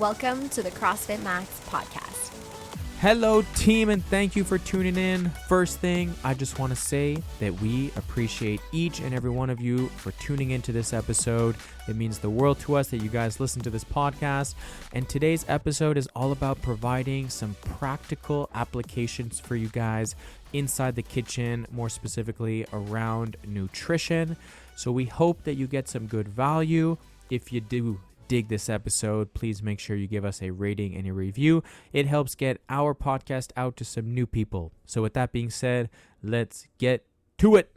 Welcome to the CrossFit Max podcast. Hello, team, and thank you for tuning in. First thing, I just want to say that we appreciate each and every one of you for tuning into this episode. It means the world to us that you guys listen to this podcast. And today's episode is all about providing some practical applications for you guys inside the kitchen, more specifically around nutrition. So we hope that you get some good value. If you do dig this episode, please make sure you give us a rating and a review. It helps get our podcast out to some new people. So with that being said, let's get to it.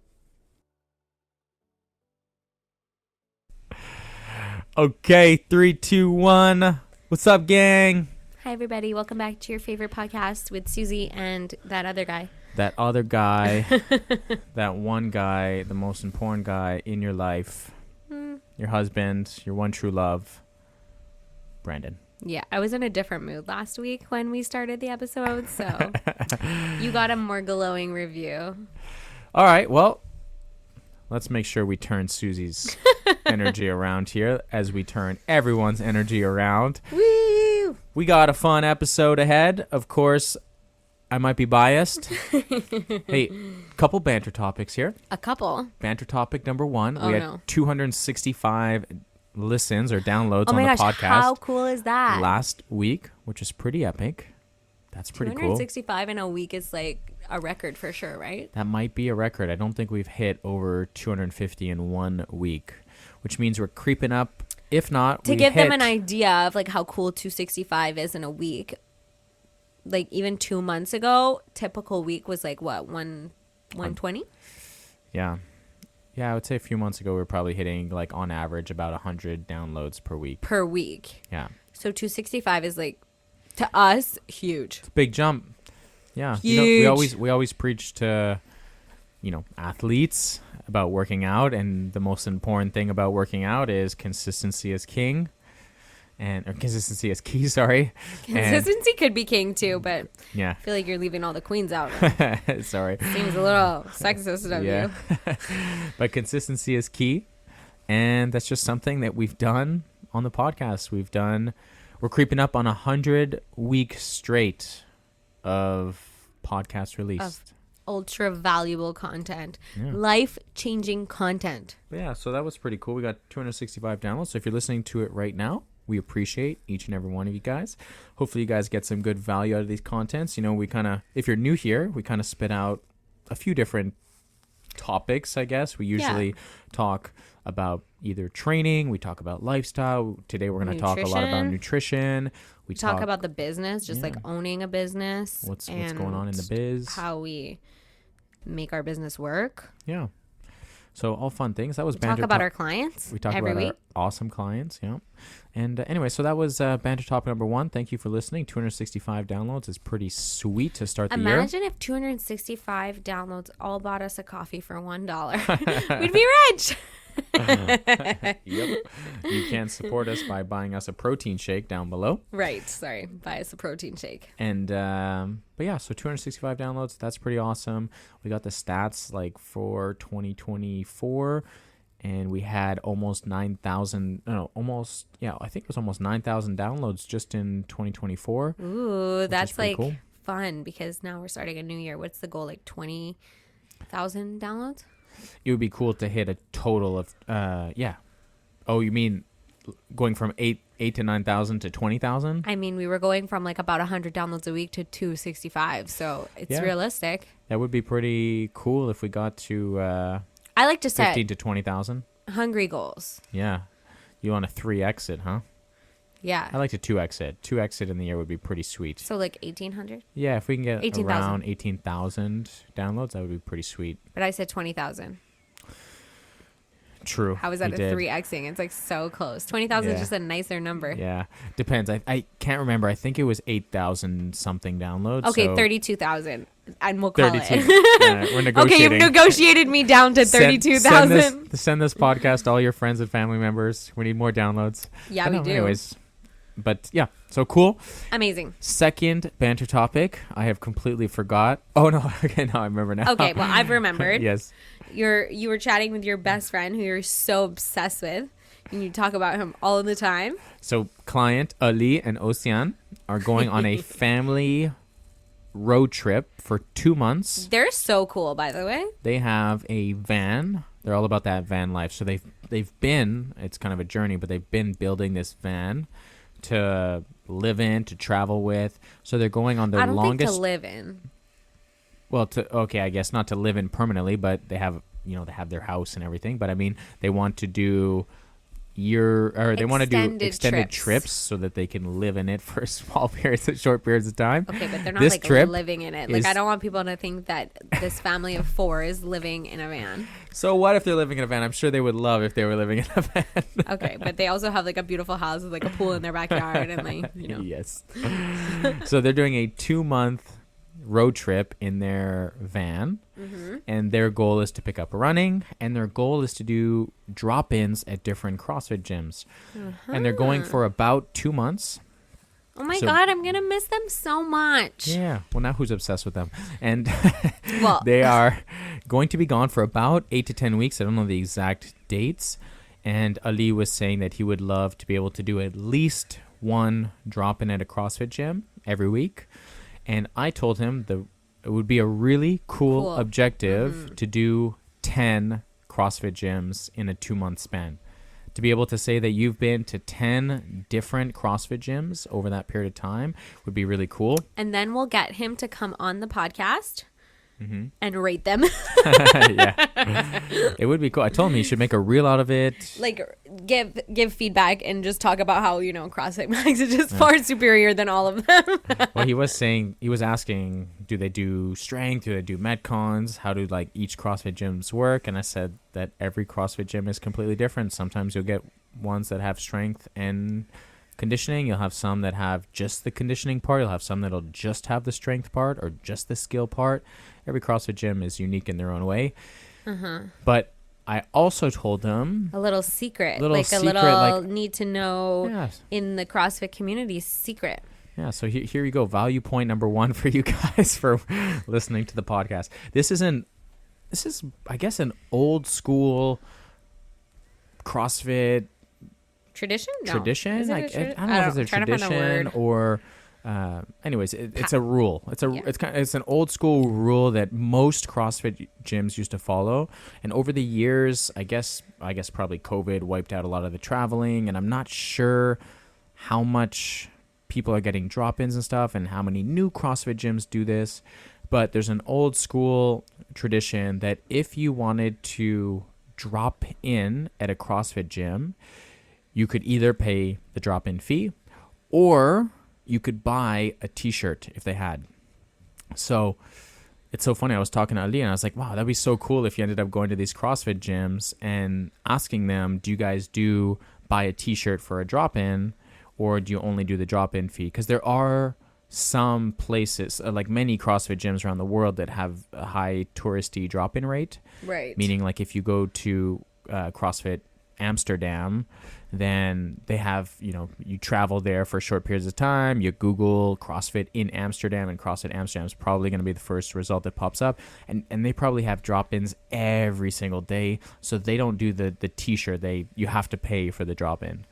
Okay, 3, 2, 1. What's up, gang? Hi, everybody. Welcome back to your favorite podcast with Susie and that other guy. That other guy, that one guy, the most important guy in your life. Your husband, your one true love, Brandon. Yeah, I was in a different mood last week when we started the episode, so you got a more glowing review. All right, well, let's make sure we turn Susie's energy around here as we turn everyone's energy around. Woo! We got a fun episode ahead. Of course, I might be biased. Hey, couple banter topics here. A couple. Banter topic number 1. We had 265 listens or downloads on the podcast. How cool is that? Last week, which is pretty epic. That's pretty cool. 265 in a week is like a record for sure, right? That might be a record. I don't think we've hit over 250 in 1 week, which means we're creeping up. If not, to give them an idea of like how cool 265 is in a week. Like even 2 months ago, typical week was like what, 120? Yeah. Yeah, I would say a few months ago we were probably hitting like on average about 100 downloads per week. Per week. Yeah. So 265 is like, to us, huge. It's a big jump. Yeah. Huge. You know, we always preach to, athletes about working out, and the most important thing about working out is consistency is king. Or consistency is key, sorry. Consistency could be king too, but yeah. I feel like you're leaving all the queens out. Sorry. Seems a little sexist of you. But consistency is key. And that's just something that we've done on the podcast. We're creeping up on 100 weeks straight of podcast released. Of ultra valuable content. Yeah. Life-changing content. Yeah, so that was pretty cool. We got 265 downloads. So if you're listening to it right now, we appreciate each and every one of you guys. Hopefully you guys get some good value out of these contents. If you're new here, we kind of spit out a few different topics, I guess. We usually talk about either training, we talk about lifestyle. Today we're going to talk a lot about nutrition. We talk about the business, just like owning a business. What's going on in the biz. How we make our business work. Yeah. So all fun things. That was banter. Talk about our clients. We talk every about week. Our awesome clients. Yeah. And anyway, so that was banter topic number 1. Thank you for listening. 265 downloads is pretty sweet to start the year. Imagine if 265 downloads all bought us a coffee for $1. We'd be rich. Yep. You can support us by buying us a protein shake down below. Right. Sorry. Buy us a protein shake. And but yeah, so 265 downloads, that's pretty awesome. We got the stats like for 2024, and we had almost 9,000 I think it was almost 9,000 downloads just in 2024. Ooh, that's like cool. Fun, because now we're starting a new year. What's the goal? Like 20,000 downloads? It would be cool to hit a total of Oh, you mean going from 8 to 9,000 to 20,000? I mean, we were going from like about 100 downloads a week to 265, so it's realistic. That would be pretty cool if we got to I like to set 15 to 20,000 hungry goals. Yeah. You want a 3x it, huh? Yeah. I like to 2x it. 2x it in the year would be pretty sweet. So like 1,800? Yeah, if we can get 18, around 18,000 downloads, that would be pretty sweet. But I said 20,000. True. How is that a 3xing? It's like so close. 20,000 is just a nicer number. Yeah. Depends. I can't remember. I think it was 8,000 something downloads. Okay, so 32,000. And we'll call 32. it. We're negotiating. Okay, you've negotiated me down to 32,000. Send this podcast to all your friends and family members. We need more downloads. Yeah, we do. Anyways. But yeah, so cool. Amazing. Second banter topic, I have completely forgot. Oh no, okay, now I remember now. Okay, well I've remembered. Yes. You were chatting with your best friend who you're so obsessed with. And you talk about him all the time. So client Ali and Ocean are going on a family road trip for 2 months. They're so cool, by the way. They have a van. They're all about that van life. So they've been, it's kind of a journey, but they've been building this van to live in, to travel with. So they're going on their I don't longest. think to live in. Well, I guess not to live in permanently, but they have, they have their house and everything. But I mean, they want to do extended trips so that they can live in it for short periods of time. Okay, but they're not living in it. Like, I don't want people to think that this family of 4 is living in a van. So what if they're living in a van? I'm sure they would love if they were living in a van. Okay, but they also have like a beautiful house with like a pool in their backyard and like, Yes. So they're doing a 2-month road trip in their van, and their goal is to pick up running, and their goal is to do drop-ins at different CrossFit gyms. And they're going for about 2 months. Oh my God, I'm gonna miss them so much. Yeah, well, now who's obsessed with them? And well, they are going to be gone for about 8 to 10 weeks. I don't know the exact dates. And Ali was saying that he would love to be able to do at least one drop-in at a CrossFit gym every week. And I told him it would be a really cool objective to do 10 CrossFit gyms in a 2-month span. To be able to say that you've been to 10 different CrossFit gyms over that period of time would be really cool. And then we'll get him to come on the podcast and rate them. Yeah. It would be cool. I told him he should make a reel out of it. Like, give feedback and just talk about how, CrossFit Max is just far superior than all of them. Well, he was asking, do they do strength? Do they do Metcons? How do like each CrossFit gyms work? And I said that every CrossFit gym is completely different. Sometimes you'll get ones that have strength and conditioning. You'll have some that have just the conditioning part. You'll have some that'll just have the strength part or just the skill part. Every CrossFit gym is unique in their own way. But I also told them a little secret, a little need to know in the CrossFit community secret. Yeah, so here you go. Value point number 1 for you guys for listening to the podcast. This is I guess an old school CrossFit tradition. I don't know if it's a tradition or. Anyways, it's a rule. It's an old school rule that most CrossFit gyms used to follow. And over the years, I guess probably COVID wiped out a lot of the traveling, and I'm not sure how much people are getting drop-ins and stuff and how many new CrossFit gyms do this. But there's an old school tradition that if you wanted to drop in at a CrossFit gym, you could either pay the drop-in fee or you could buy a t-shirt if they had. So it's so funny. I was talking to Ali and I was like, wow, that'd be so cool if you ended up going to these CrossFit gyms and asking them, do you guys buy a t-shirt for a drop-in, or do you only do the drop-in fee? Because there are some places, like many CrossFit gyms around the world, that have a high touristy drop-in rate. Right. Meaning like if you go to CrossFit Amsterdam, then they have, you travel there for short periods of time. You Google CrossFit in Amsterdam, and CrossFit Amsterdam is probably going to be the first result that pops up. And they probably have drop-ins every single day. So they don't do the t-shirt. You have to pay for the drop-in.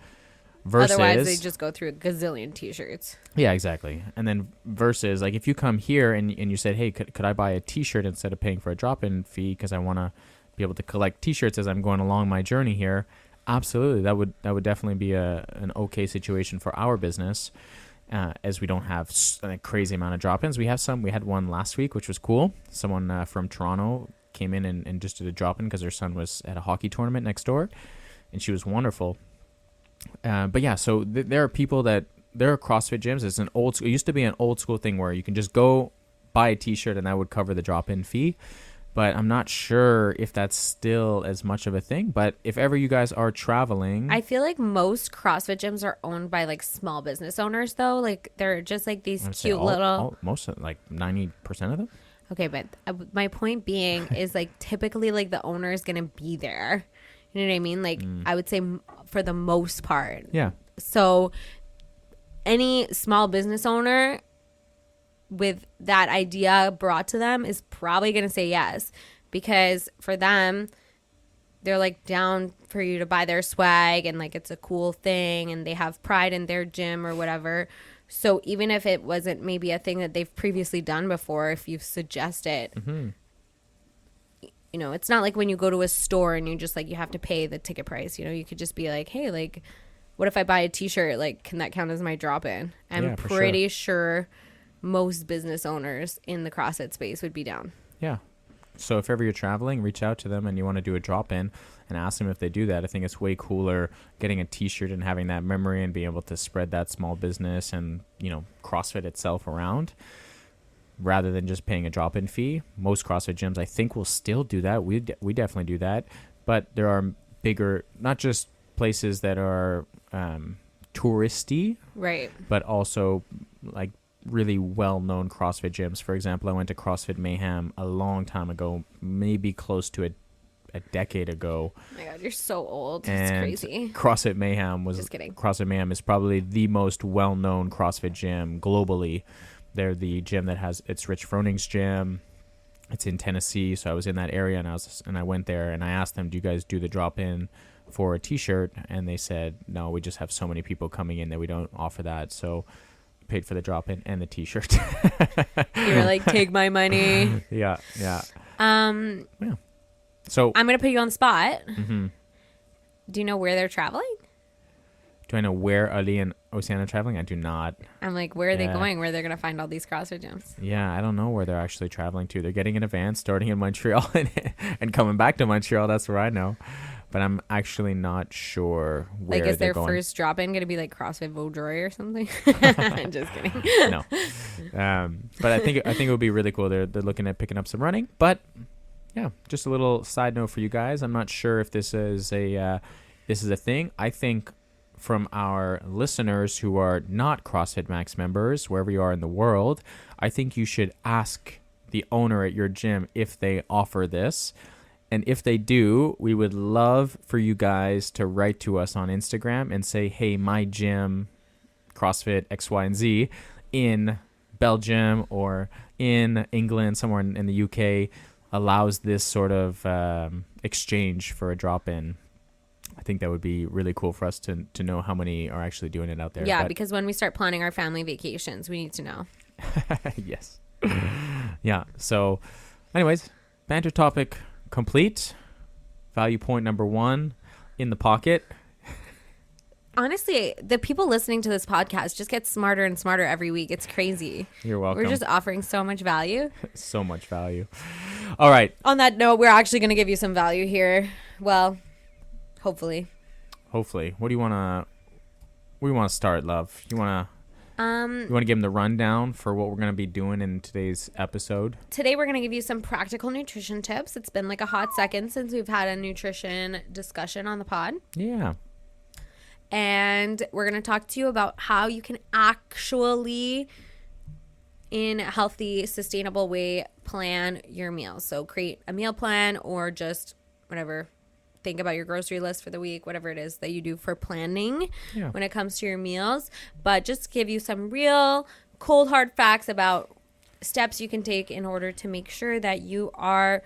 Otherwise, they just go through a gazillion t-shirts. Yeah, exactly. And then versus, like, if you come here and you said, hey, could I buy a t-shirt instead of paying for a drop-in fee because I want to be able to collect t-shirts as I'm going along my journey here? Absolutely. That would definitely be an okay situation for our business, as we don't have a crazy amount of drop-ins. We had one last week, which was cool. Someone from Toronto came in and just did a drop-in because her son was at a hockey tournament next door, and she was wonderful. But yeah, so there are people there are CrossFit gyms. It used to be an old school thing where you can just go buy a t-shirt and that would cover the drop-in fee. But I'm not sure if that's still as much of a thing. But if ever you guys are traveling, I feel like most CrossFit gyms are owned by like small business owners, though. Like they're just like these cute most of, like 90% of them. Okay, but my point being is like typically like the owner is gonna be there. You know what I mean? Like I would say for the most part. Yeah. So any small business owner with that idea brought to them is probably going to say yes, because for them, they're like down for you to buy their swag, and like it's a cool thing, and they have pride in their gym or whatever. So even if it wasn't maybe a thing that they've previously done before, if you suggest it, you know, it's not like when you go to a store and you just like, you have to pay the ticket price. You know, you could just be like, hey, like, what if I buy a t-shirt? Like, can that count as my drop-in? I'm pretty sure most business owners in the CrossFit space would be down. Yeah. So if ever you're traveling, reach out to them and you want to do a drop-in and ask them if they do that. I think it's way cooler getting a t-shirt and having that memory and being able to spread that small business and, you know, CrossFit itself around, rather than just paying a drop-in fee. Most CrossFit gyms, I think, will still do that. We definitely do that. But there are bigger, not just places that are touristy, right, but also like really well-known CrossFit gyms. For example, I went to CrossFit Mayhem a long time ago, maybe close to a decade ago. Oh my God, you're so old. And it's crazy. CrossFit Mayhem was... Just kidding. CrossFit Mayhem is probably the most well-known CrossFit gym globally. They're the gym that has... It's Rich Froning's gym. It's in Tennessee, so I was in that area, and I went there, and I asked them, do you guys do the drop-in for a t-shirt? And they said, no, we just have so many people coming in that we don't offer that. So paid for the drop-in and the t-shirt. You were like, take my money. Yeah. So I'm gonna put you on the spot. Do you know where they're traveling? Do I know where Ali and Oceana are traveling? I do not. I'm like, where are they going? Where they're gonna find all these CrossFit gyms? Yeah, I don't know where they're actually traveling to. They're getting in a van, starting in Montreal and coming back to Montreal. That's where I know. But I'm actually not sure where like, is they're their going. first drop-in going to be like CrossFit Vaudreuil or something? I'm just kidding. No. But I think it would be really cool. They're looking at picking up some running. But yeah, just a little side note for you guys. I'm not sure if this is a thing. I think from our listeners who are not CrossFit Max members, wherever you are in the world, I think you should ask the owner at your gym if they offer this. And if they do, we would love for you guys to write to us on Instagram and say, hey, my gym, CrossFit X, Y, and Z, in Belgium or in England, somewhere in the UK, allows this sort of exchange for a drop-in. I think that would be really cool for us to know how many are actually doing it out there. Yeah, because when we start planning our family vacations, we need to know. Yes. Yeah. So anyways, banter topic complete. Value point number 1 in the pocket. Honestly, the people listening to this podcast just get smarter and smarter every week. It's crazy. You're welcome. We're just offering so much value. So much value. All right. On that note, we're actually going to give you some value here. Well, hopefully. What do you want to start, love? You want to give them the rundown for what we're going to be doing in today's episode? Today, we're going to give you some practical nutrition tips. It's been like a hot second since we've had a nutrition discussion on the pod. Yeah. And we're going to talk to you about how you can actually, in a healthy, sustainable way, plan your meals. So create a meal plan or just whatever. Think about your grocery list for the week, whatever it is that you do for planning when it comes to your meals. But just give you some real cold, hard facts about steps you can take in order to make sure that you are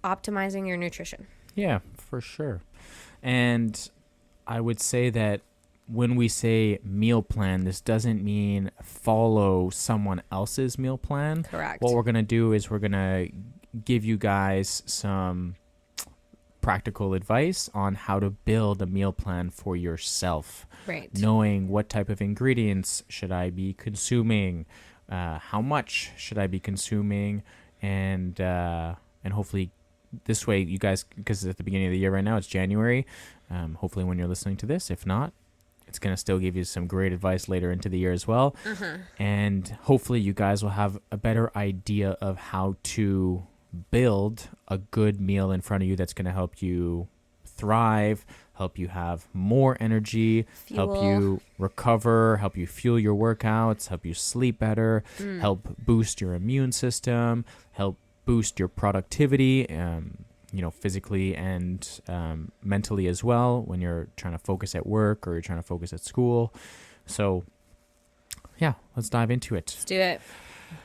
optimizing your nutrition. Yeah, for sure. And I would say that when we say meal plan, this doesn't mean follow someone else's meal plan. Correct. What we're going to do is we're going to give you guys some practical advice on how to build a meal plan for yourself. Right. Knowing what type of ingredients should I be consuming, how much should I be consuming, and hopefully this way you guys, because at the beginning of the year right now, it's January, hopefully when you're listening to this, if not, it's going to still give you some great advice later into the year as well. And hopefully you guys will have a better idea of how to build a good meal in front of you that's going to help you thrive, help you have more energy, help you recover, help you fuel your workouts, help you sleep better, help boost your immune system, help boost your productivity, physically and mentally as well when you're trying to focus at work or you're trying to focus at school. So yeah, let's dive into it. Let's do it.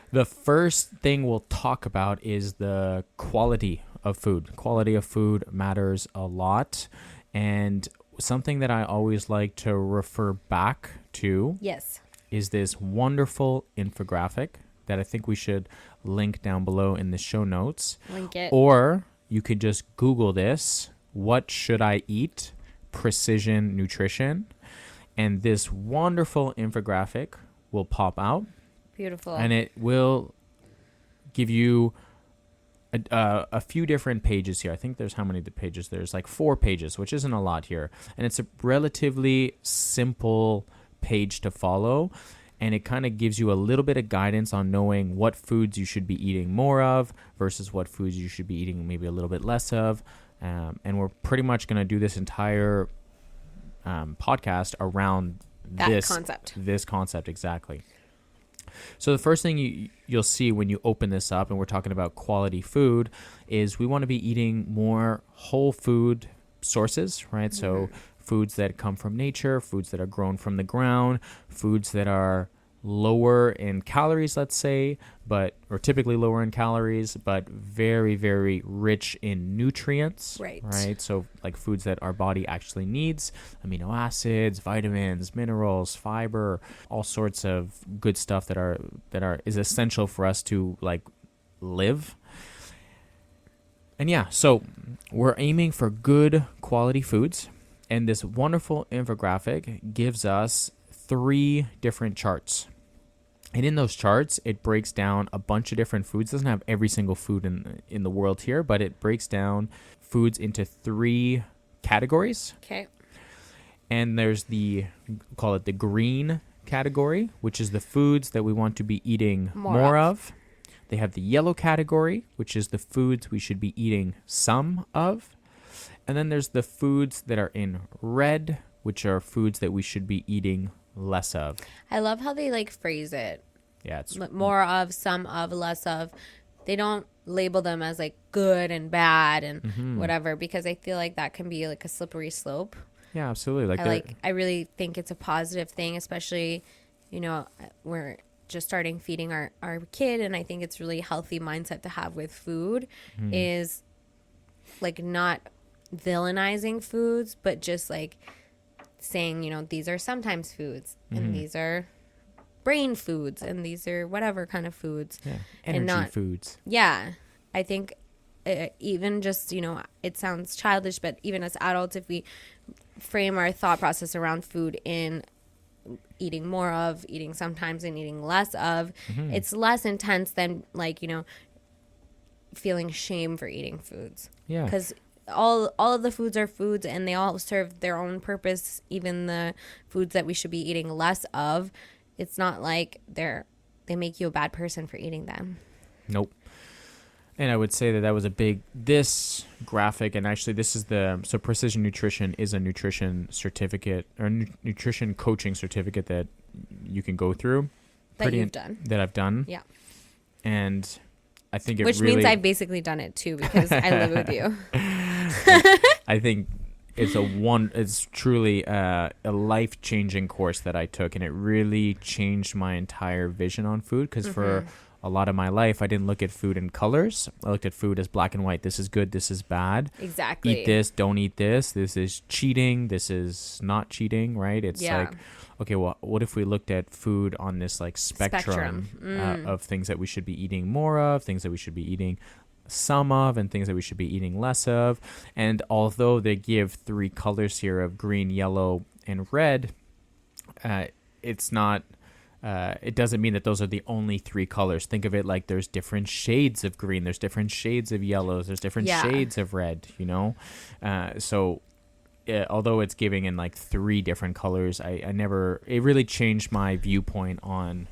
The first thing we'll talk about is the quality of food. Quality of food matters a lot. And something that I always like to refer back to Yes. is this wonderful infographic that I think we should link down below in the show notes. Link it. Or you could just Google this, what should I eat? Precision nutrition. And this wonderful infographic will pop out. Beautiful. And it will give you a few different pages here. I think there's how many pages? There's like 4 pages, which isn't a lot here. And it's a relatively simple page to follow. And it kind of gives you a little bit of guidance on knowing what foods you should be eating more of versus what foods you should be eating maybe a little bit less of. And we're pretty much going to do this entire podcast around this concept, exactly. So the first thing you'll see when you open this up, and we're talking about quality food, is we want to be eating more whole food sources, right? Mm-hmm. So foods that come from nature, foods that are grown from the ground, foods that are lower in calories, let's say, or typically lower in calories, but very, very rich in nutrients, right? So like foods that our body actually needs, amino acids, vitamins, minerals, fiber, all sorts of good stuff that is essential for us to like live. And yeah, so we're aiming for good quality foods. And this wonderful infographic gives us 3 different charts. And in those charts, it breaks down a bunch of different foods. It doesn't have every single food in the world here, but it breaks down foods into 3 categories. Okay. And there's call it the green category, which is the foods that we want to be eating more of. They have the yellow category, which is the foods we should be eating some of. And then there's the foods that are in red, which are foods that we should be eating less of. I love how they like phrase it. Yeah, it's more of, some of, less of. They don't label them as like good and bad and whatever, because I feel like that can be like a slippery slope. Yeah, absolutely. I really think it's a positive thing, especially, we're just starting feeding our kid, and I think it's really healthy mindset to have with food is like not villainizing foods, but just like saying, these are sometimes foods and these are brain foods and these are whatever kind of foods. Yeah. Energy foods. Yeah. I think even just, it sounds childish, but even as adults, if we frame our thought process around food in eating more of, eating sometimes, and eating less of, it's less intense than like, feeling shame for eating foods. Yeah. Because all of the foods are foods and they all serve their own purpose. Even the foods that we should be eating less of, it's not like they make you a bad person for eating them. Nope. And I would say that was this graphic, and actually this is so Precision Nutrition is a nutrition certificate or nutrition coaching certificate that you can go through. That you've done. That I've done. Yeah. And I think which means I've basically done it too, because I live with you. I think it's truly a life-changing course that I took, and it really changed my entire vision on food, because for a lot of my life, I didn't look at food in colors. I looked at food as black and white. This is good. This is bad. Exactly. Eat this. Don't eat this. This is cheating. This is not cheating, right? It's like, okay, well, what if we looked at food on this like spectrum. Of things that we should be eating more of, things that we should be eating some of, and things that we should be eating less of. And although they give 3 colors here of green, yellow, and red, it's not... it doesn't mean that those are the only 3 colors. Think of it like there's different shades of green, there's different shades of yellows, there's different shades of red, So although it's giving in like 3 different colors, it really changed my viewpoint on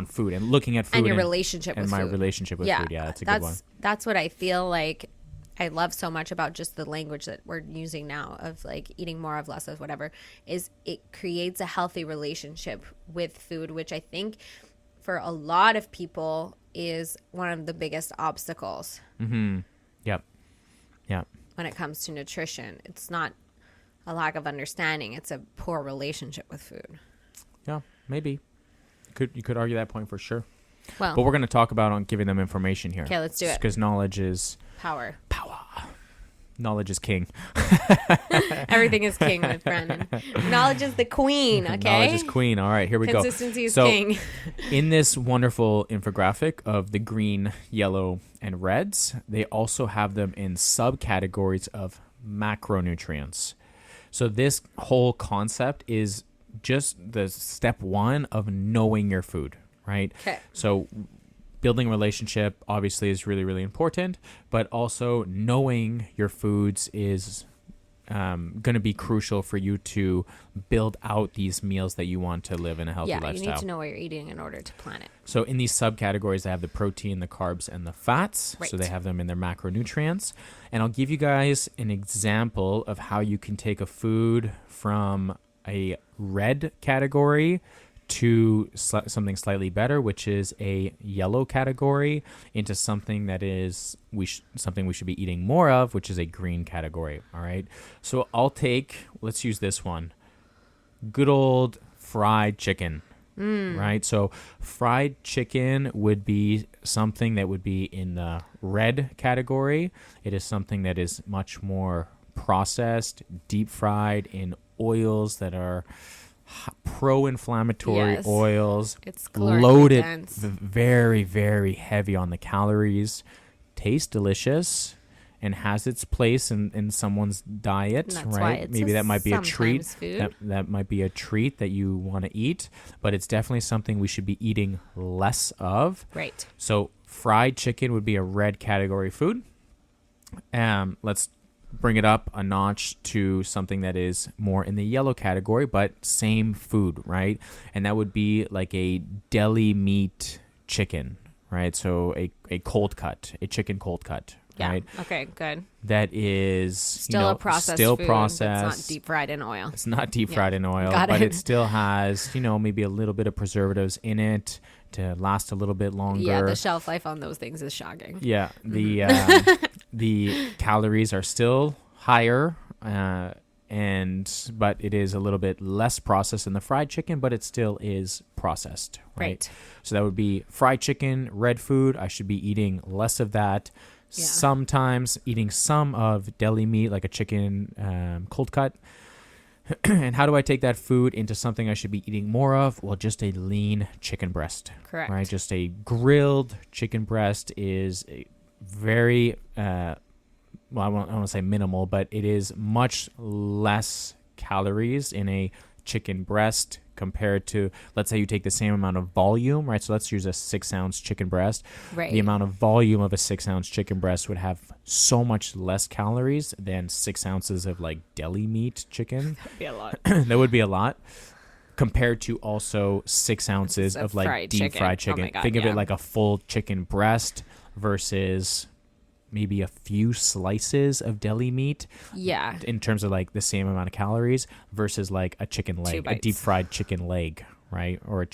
food and looking at food and your relationship with food. And my relationship with food. Yeah, that's a good one. That's what I feel like I love so much about just the language that we're using now of like eating more of, less of, whatever, is it creates a healthy relationship with food, which I think for a lot of people is one of the biggest obstacles. Yep. When it comes to nutrition, it's not a lack of understanding. It's a poor relationship with food. Yeah, maybe. You could argue that point for sure. Well, but we're going to talk about on giving them information here. Okay, let's do it. Because knowledge is Power. Knowledge is king. Everything is king with Brandon. Knowledge is the queen, okay? Knowledge is queen. All right, here we go. Consistency is king. In this wonderful infographic of the green, yellow, and reds, they also have them in subcategories of macronutrients. So this whole concept is just the step one of knowing your food, right? Okay. So building a relationship obviously is really, really important, but also knowing your foods is going to be crucial for you to build out these meals that you want to live in a healthy lifestyle. Yeah, you need to know what you're eating in order to plan it. So in these subcategories, they have the protein, the carbs, and the fats. Right. So they have them in their macronutrients. And I'll give you guys an example of how you can take a food from a red category to something slightly better, which is a yellow category, into something that is something we should be eating more of, which is a green category. All right. So let's use this one. Good old fried chicken. Right. So fried chicken would be something that would be in the red category. It is something that is much more processed, deep fried in oils that are pro-inflammatory oils. It's loaded, dense. very, very heavy on the calories. Tastes delicious and has its place in someone's diet, That's right? why it's Maybe that might be a treat. food. That might be a treat that you want to eat, but it's definitely something we should be eating less of. Right. So fried chicken would be a red category food. Let's bring it up a notch to something that is more in the yellow category, but same food, right? And that would be like a deli meat chicken, right? So a cold cut, a chicken cold cut, Yeah. right? Okay, good. That is Still a processed still food, processed. but it's not deep fried in oil. It's not deep fried in oil, Got but it. it still has, maybe a little bit of preservatives in it to last a little bit longer. Yeah, the shelf life on those things is shocking. Yeah, the calories are still higher, but it is a little bit less processed than the fried chicken, but it still is processed, right? So that would be fried chicken, red food. I should be eating less of that. Yeah. Sometimes eating some of deli meat, like a chicken cold cut. And how do I take that food into something I should be eating more of? Well, just a lean chicken breast. Correct. Right? Just a grilled chicken breast is a very, I don't want to say minimal, but it is much less calories in a chicken breast compared to, let's say you take the same amount of volume, right? So let's use a 6-ounce chicken breast. Right. The amount of volume of a 6-ounce chicken breast would have so much less calories than 6 ounces of like deli meat chicken. That'd be a lot. That would be a lot. Compared to also 6 ounces of like deep fried chicken. Oh my God, Think of yeah. it like a full chicken breast versus maybe a few slices of deli meat. Yeah. In terms of like the same amount of calories versus like a chicken leg, a deep fried chicken leg, right? Or a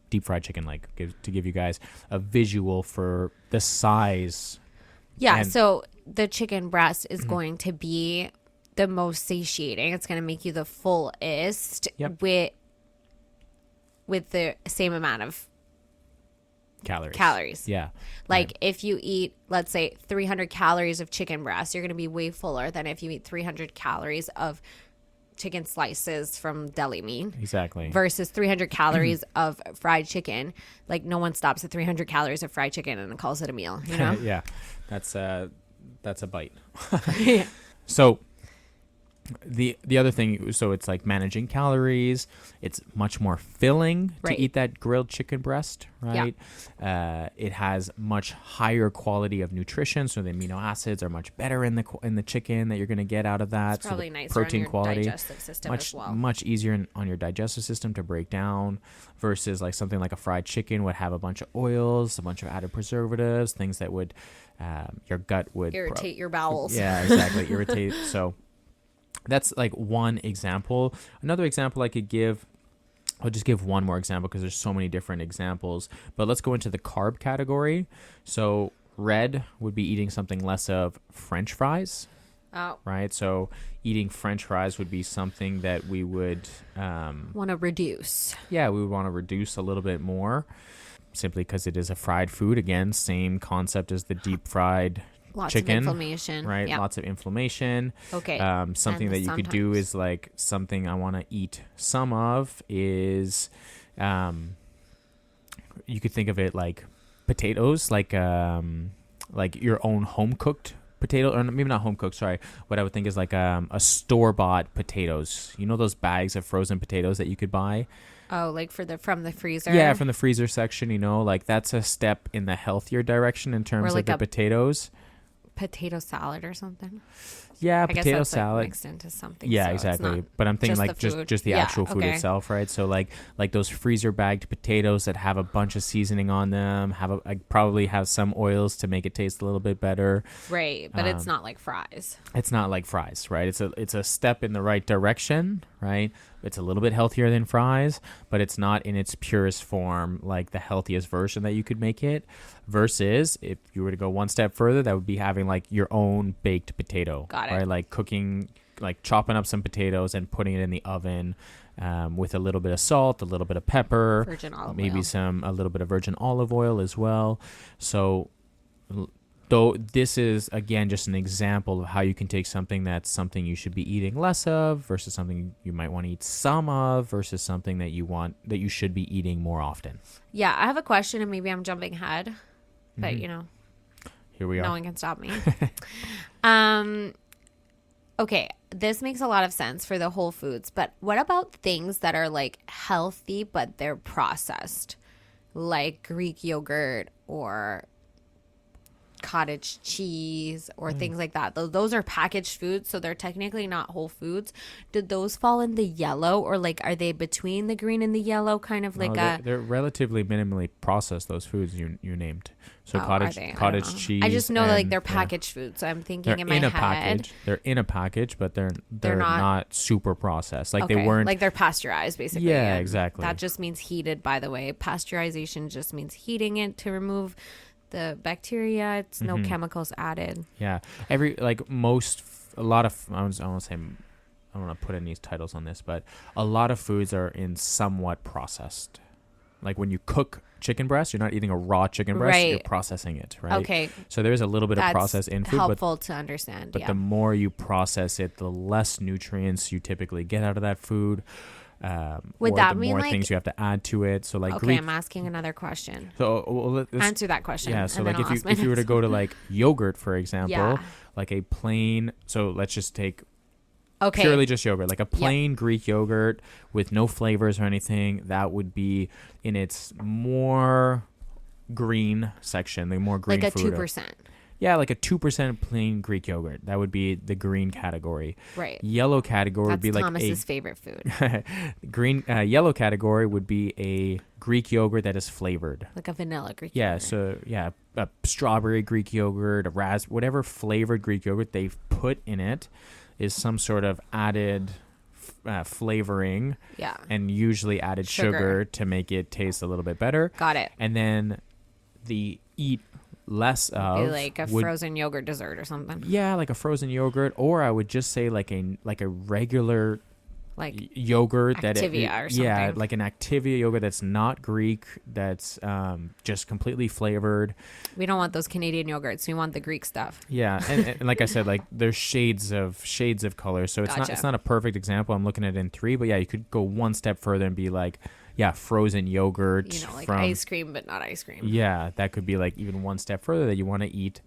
deep fried chicken leg, to give you guys a visual for the size. Yeah. And so the chicken breast is going to be the most satiating. It's going to make you the fullest with the same amount of calories. Yeah. Like if you eat, let's say 300 calories of chicken breast, you're going to be way fuller than if you eat 300 calories of chicken slices from deli meat. Exactly. Versus 300 calories of fried chicken. Like no one stops at 300 calories of fried chicken and calls it a meal, you know? Yeah. That's a bite. Yeah. So the other thing, so it's like managing calories. It's much more filling to eat that grilled chicken breast, right? Yeah. It has much higher quality of nutrition, so the amino acids are much better in the chicken that you're going to get out of that. It's probably so nicer protein on your quality, digestive system as well. Much easier on your digestive system to break down versus like something like a fried chicken would have a bunch of oils, a bunch of added preservatives, things that would your gut would irritate your bowels. Yeah, exactly. Irritate. So that's like one example. Another example I could give, I'll just give one more example because there's so many different examples. But let's go into the carb category. So red would be eating something less of French fries. Oh. Right? So eating French fries would be something that we would want to reduce. Yeah, we would want to reduce a little bit more simply because it is a fried food. Again, same concept as the deep fried Lots chicken, of inflammation. right? Yeah. Lots of inflammation. Okay. Something And that you could do sometimes. is like something I want to eat some of is, you could think of it like potatoes, like your own home cooked potato, or maybe not home cooked. Sorry, what I would think is like a store bought potatoes. You know those bags of frozen potatoes that you could buy. Oh, like from the freezer. Yeah, from the freezer section. You know, like that's a step in the healthier direction in terms like of the potatoes. Potato salad or something. Yeah, I potato guess that's salad. like mixed into something. Yeah, so it's exactly. not But I'm thinking just like the food. just the Yeah, actual food okay. itself, right? So like those freezer bagged potatoes that have a bunch of seasoning on them, probably have some oils to make it taste a little bit better. Right, but it's not like fries. It's not like fries, right? It's a step in the right direction, right? It's a little bit healthier than fries, but it's not in its purest form, like the healthiest version that you could make it. Versus if you were to go one step further, that would be having like your own baked potato. Got it. Right? Like cooking, like chopping up some potatoes and putting it in the oven with a little bit of salt, a little bit of pepper, Virgin olive maybe oil. a little bit of virgin olive oil as well. So though this is again just an example of how you can take something that's something you should be eating less of versus something you might want to eat some of versus something that you should be eating more often. Yeah, I have a question, and maybe I'm jumping ahead, but Here we are. no one can stop me. Okay, this makes a lot of sense for the whole foods, but what about things that are like healthy but they're processed, like Greek yogurt or cottage cheese or things like that? Those are packaged foods, so they're technically not whole foods. Did those fall in the yellow, or like are they between the green and the yellow, kind of like they're relatively minimally processed, those foods you named. So cottage cheese. I just know that like they're yeah. packaged foods, so I'm thinking They're in my in a head package. They're in a package, but they're not- not super processed. Like okay, they weren't. like they're pasteurized basically. Yeah, and exactly. That just means heated, by the way. Pasteurization just means heating it to remove the bacteria. It's no chemicals added. Yeah, a lot of I don't want to put any titles on this, but a lot of foods are in somewhat processed. Like when you cook chicken breast, you're not eating a raw chicken breast, Right. you're processing it, right? Okay, So there is a little bit of that's process in food, helpful to understand. but Yeah. the more you process it, the less nutrients you typically get out of that food. Would or that the mean, more like- things you have to add to it. So like Okay, Greek. I'm asking another question. So let's Answer that question. Yeah, so and like then I'll ask my if you were to next go to one. like yogurt, for example, Yeah. like a plain, so let's just take Okay. purely just yogurt, like a plain Greek yogurt with no flavors or anything, that would be in its more green section, the more green like a food. 2%. Yeah, like a 2% plain Greek yogurt. That would be the green category. Right. Yellow category would That's be like Thomas's favorite food. yellow category would be a Greek yogurt that is flavored. Like a vanilla Greek Yeah, yogurt. so a strawberry Greek yogurt, whatever flavored Greek yogurt they've put in it is some sort of added flavoring, Yeah. and usually added sugar to make it taste a little bit better. Got it. And then the eat less Be of like a would, frozen yogurt dessert or something. yeah, like a frozen yogurt, or I would just say like a regular Like yogurt Activia or something. Yeah, like an Activia yogurt that's not Greek, that's just completely flavored. we don't want those Canadian yogurts. We want the Greek stuff. Yeah, and like I said, like there's shades of color, so Gotcha. it's not a perfect example. I'm looking at it in 3, but yeah, you could go one step further and be like, yeah, frozen yogurt, You know, like from ice cream, but not ice cream. yeah, that could be like even one step further that you want to eat.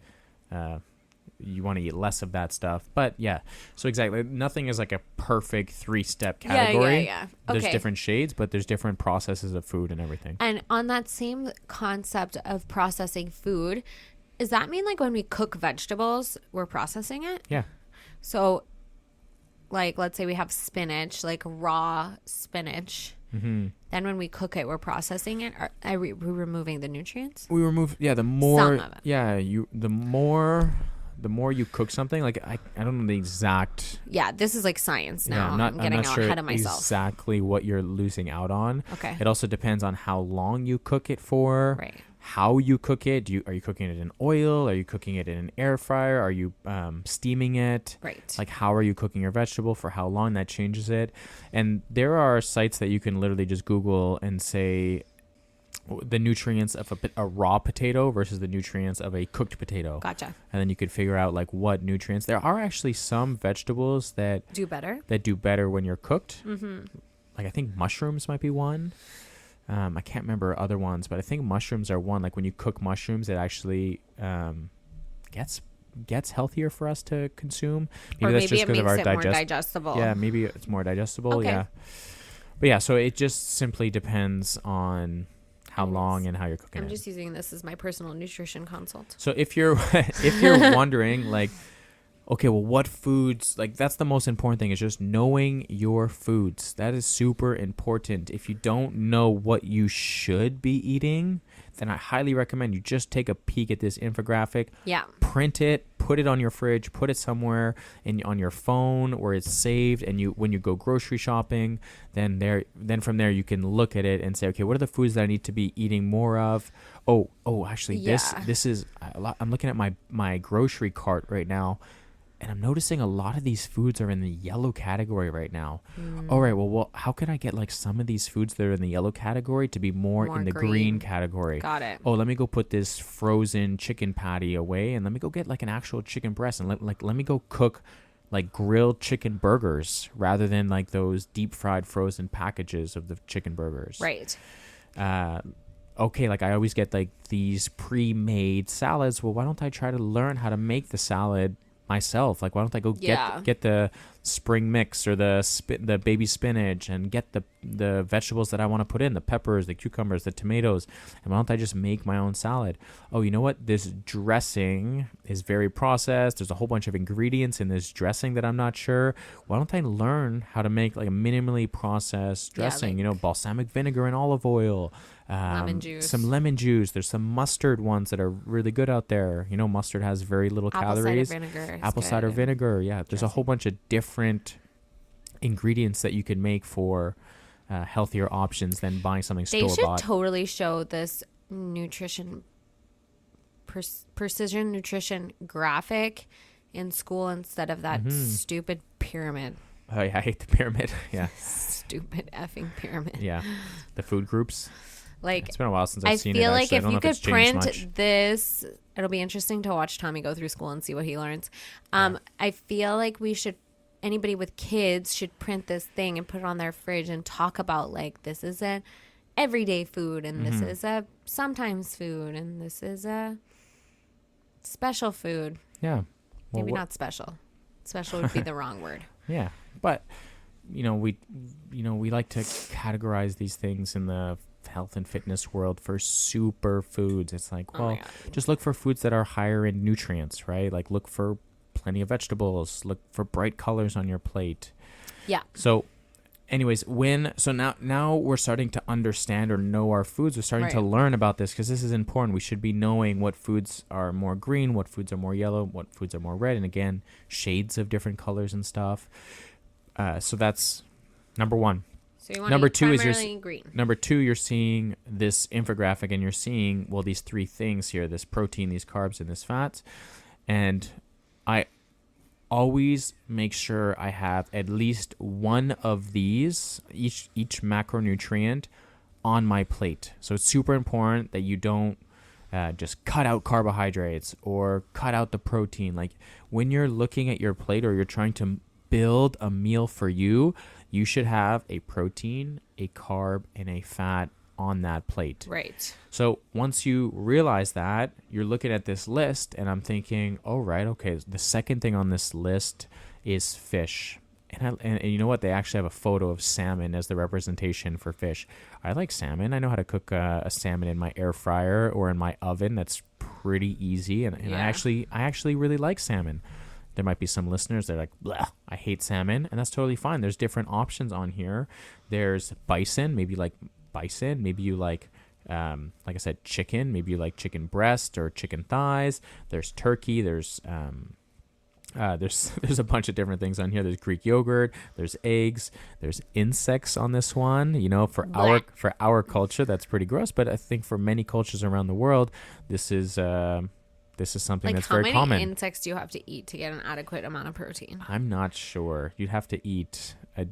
You want to eat less of that stuff, but yeah. So exactly, nothing is like a perfect 3-step category. Yeah. There's Okay. different shades, but there's different processes of food and everything. And on that same concept of processing food, does that mean like when we cook vegetables, we're processing it? Yeah. So, like, let's say we have spinach, like raw spinach. Mm-hmm. Then when we cook it, we're processing it. Are we removing the nutrients? We remove the more Some of it. the more you cook something, like I don't know the exact. Yeah, this is like science now. Yeah, I'm getting not sure ahead of myself. exactly what you're losing out on. Okay. It also depends on how long you cook it for. Right. How you cook it. Are you cooking it in oil? Are you cooking it in an air fryer? Are you steaming it? Right. Like how are you cooking your vegetable? For how long? That changes it. And there are sites that you can literally just Google and say, the nutrients of a raw potato versus the nutrients of a cooked potato. Gotcha. And then you could figure out like what nutrients. There are actually some vegetables that Do better when you're cooked. Like I think mushrooms might be one. I can't remember other ones, but I think mushrooms are one. Like when you cook mushrooms, it actually gets healthier for us to consume. Or maybe it makes it more digestible. Yeah, maybe it's more digestible. Okay. Yeah. But yeah, so it just simply depends on how long and how you're cooking it. I'm just using this as my personal nutrition consult. So if you're wondering, like, okay, well, what foods, like that's the most important thing is just knowing your foods. That is super important. If you don't know what you should be eating, then I highly recommend you just take a peek at this infographic. Yeah. Print it, put it on your fridge, put it somewhere on your phone where it's saved, and when you go grocery shopping, then from there you can look at it and say, okay, what are the foods that I need to be eating more of? Actually, this is a lot. I'm looking at my grocery cart right now, and I'm noticing a lot of these foods are in the yellow category right now. All right, well, how can I get like some of these foods that are in the yellow category to be more in the green category? Got it. Oh, let me go put this frozen chicken patty away, and let me go get like an actual chicken breast, and let me go cook like grilled chicken burgers rather than like those deep fried frozen packages of the chicken burgers. Right. Okay, like I always get like these pre-made salads. Well, why don't I try to learn how to make the salad myself? Like, why don't I go get the spring mix or the baby spinach and get the vegetables that I want to put in, the peppers, the cucumbers, the tomatoes, and why don't I just make my own salad? Oh, you know what? This dressing is very processed. There's a whole bunch of ingredients in this dressing that I'm not sure. Why don't I learn how to make like a minimally processed dressing? Balsamic vinegar and olive oil. Lemon juice. Some lemon juice. There's some mustard ones that are really good out there. Mustard has very little calories. Apple cider vinegar. Yeah, there's a whole bunch of different ingredients that you can make for healthier options than buying something store-bought. They should totally show this nutrition, precision nutrition graphic in school instead of that stupid pyramid. Oh, yeah, I hate the pyramid. Yeah. Stupid effing pyramid. Yeah. The food groups. Like, it's been a while since I've seen it. I feel like actually. if you could print this, it'll be interesting to watch Tommy go through school and see what he learns. I feel like anybody with kids should print this thing and put it on their fridge and talk about like, this is a everyday food and this is a sometimes food and this is a special food. Yeah. Well, maybe not special. Special would be the wrong word. Yeah. But, we like to categorize these things in the health and fitness world for super foods. It's like, just look for foods that are higher in nutrients, right? Like look for plenty of vegetables, look for bright colors on your plate. Yeah. So anyways, now we're starting to understand or know our foods. We're starting to learn about this because this is important. We should be knowing what foods are more green, what foods are more yellow, what foods are more red, and again, shades of different colors and stuff. So that's number one. So you want number two is green. Number two, you're seeing this infographic and you're seeing, these three things here, this protein, these carbs, and this fat. And I always make sure I have at least one of these, each macronutrient on my plate. So it's super important that you don't just cut out carbohydrates or cut out the protein. Like when you're looking at your plate or you're trying to build a meal for you, you should have a protein, a carb, and a fat on that plate. Right. So once you realize that, you're looking at this list, and I'm thinking, okay, the second thing on this list is fish. And you know what? They actually have a photo of salmon as the representation for fish. I like salmon. I know how to cook a salmon in my air fryer or in my oven. That's pretty easy, and I actually really like salmon. There might be some listeners that are like, bleh, I hate salmon, and that's totally fine. There's different options on here. There's bison, maybe you like bison. Maybe you like I said, chicken. Maybe you like chicken breast or chicken thighs. There's turkey. There's a bunch of different things on here. There's Greek yogurt. There's eggs. There's insects on this one. For our culture, that's pretty gross. But I think for many cultures around the world, this is something that's very common. How many insects do you have to eat to get an adequate amount of protein? I'm not sure. You'd have to eat a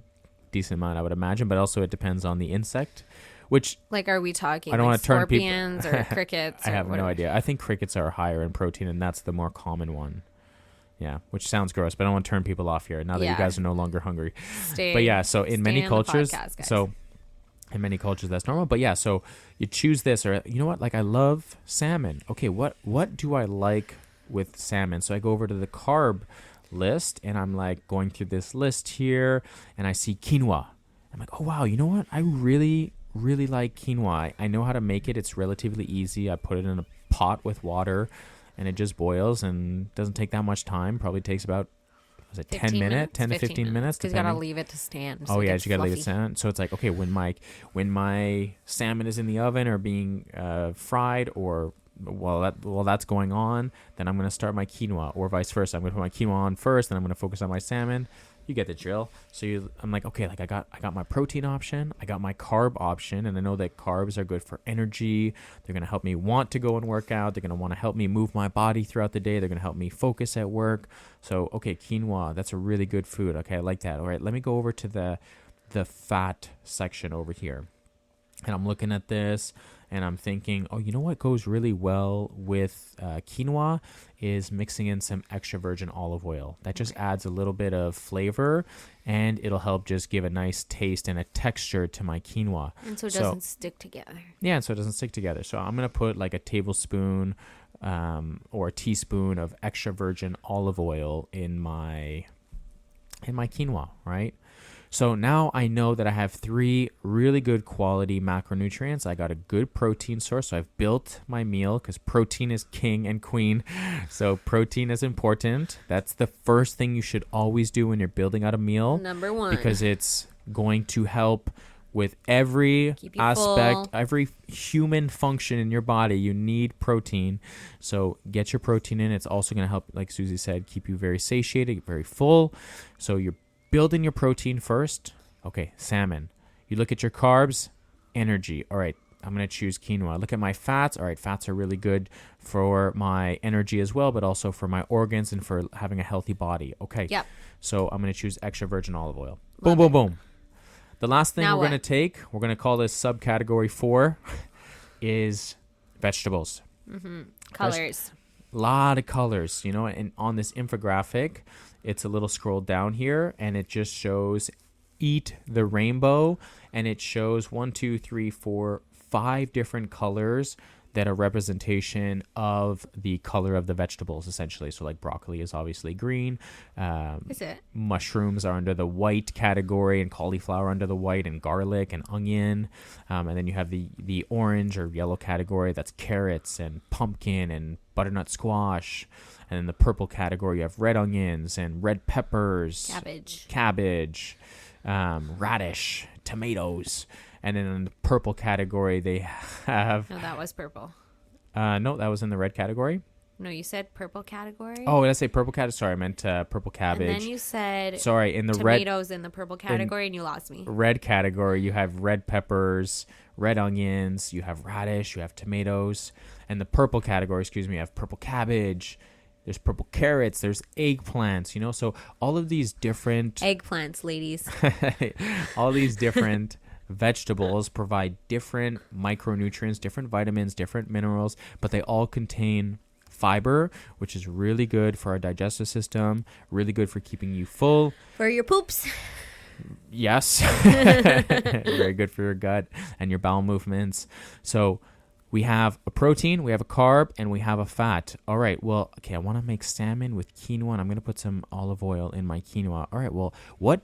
decent amount, I would imagine, but also it depends on the insect. which Like, are we talking I don't like want to turn people. scorpions or crickets? I or have what no are we- idea. I think crickets are higher in protein, and that's the more common one. Yeah, which sounds gross, but I don't want to turn people off here now that you Yeah. guys are no longer hungry. Stay, But yeah, so in many stay on the cultures, podcast, guys. so in many cultures that's normal. But yeah, so you choose this, or you know what? Like I love salmon. Okay, what do I like with salmon? So I go over to the carb list, and I'm like going through this list here, and I see quinoa. I'm like, oh wow, you know what? I really like quinoa. I know how to make it. It's relatively easy. I put it in a pot with water, and it just boils and doesn't take that much time. Probably takes about 10 minutes, 10 to 15 minutes. Because you gotta leave it to stand. Oh it yeah, gets you gotta leave it fluffy. stand. So it's like, okay, when my salmon is in the oven or being fried, or while that's going on, then I'm gonna start my quinoa, or vice versa. I'm gonna put my quinoa on first, then I'm gonna focus on my salmon. You get the drill. So I'm like, okay, like I got my protein option, I got my carb option, and I know that carbs are good for energy. They're gonna help me want to go and work out. They're gonna want to help me move my body throughout the day. They're gonna help me focus at work. So okay, quinoa, that's a really good food. Okay, I like that. All right, let me go over to the fat section over here, and I'm looking at this, and I'm thinking, oh, you know what goes really well with quinoa is mixing in some extra virgin olive oil. That just adds a little bit of flavor, and it'll help just give a nice taste and a texture to my quinoa. And so it doesn't stick together. Yeah, and so it doesn't stick together. So I'm going to put like a tablespoon or a teaspoon of extra virgin olive oil in my quinoa, right? So now I know that I have 3 really good quality macronutrients. I got a good protein source. So I've built my meal, because protein is king and queen. So protein is important. That's the first thing you should always do when you're building out a meal. Number 1. Because it's going to help with every Keep you aspect, full. every human function in your body. You need protein. So get your protein in. It's also going to help, like Susie said, keep you very satiated, very full. So you're building your protein first. Okay, salmon. You look at your carbs, energy. All right, I'm going to choose quinoa. Look at my fats. All right, fats are really good for my energy as well, but also for my organs and for having a healthy body. Okay. Yep. So I'm going to choose extra virgin olive oil. Love Boom, it. boom, boom. The last thing Now we're going to what? take, we're going to call this subcategory 4, is vegetables. Colors. Lot of colors, you know, and on this infographic, it's a little scroll down here, and it just shows eat the rainbow, and it shows 1, 2, 3, 4, 5 different colors that are representation of the color of the vegetables, essentially. So like broccoli is obviously green. Is it? Mushrooms are under the white category, and cauliflower under the white, and garlic and onion. And then you have the orange or yellow category. That's carrots and pumpkin and butternut squash. And in the purple category, you have red onions and red peppers. Cabbage. Radish. Tomatoes. And then in the purple category, they have... No, that was purple. No, that was in the red category. No, you said purple category. Oh, did I say purple category? Sorry, I meant purple cabbage. And then you said Sorry, in the tomatoes in the purple category, and you lost me. red category, you have red peppers, red onions, you have radish, you have tomatoes. And the purple category, you have purple cabbage, there's purple carrots, there's eggplants, you know? So all of these different... Eggplants, ladies. all these different... vegetables provide different micronutrients, different vitamins, different minerals, but they all contain fiber, which is really good for our digestive system, really good for keeping you full. For your poops. Yes. Very good for your gut and your bowel movements. So we have a protein, we have a carb, and we have a fat. All right, well, okay, I want to make salmon with quinoa, and I'm going to put some olive oil in my quinoa. All right, well, what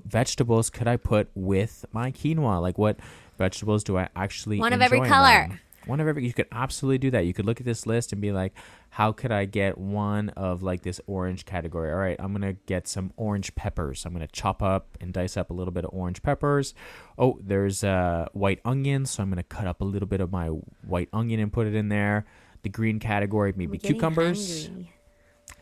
vegetables could I put with my quinoa? Like, what vegetables do I actually One of enjoy every in color. them? One of every. You could absolutely do that. You could look at this list and be like, how could I get one of like this orange category? All right, I'm going to get some orange peppers. I'm going to chop up and dice up a little bit of orange peppers. Oh, there's white onions. So I'm going to cut up a little bit of my white onion and put it in there. The green category, maybe cucumbers. Hungry.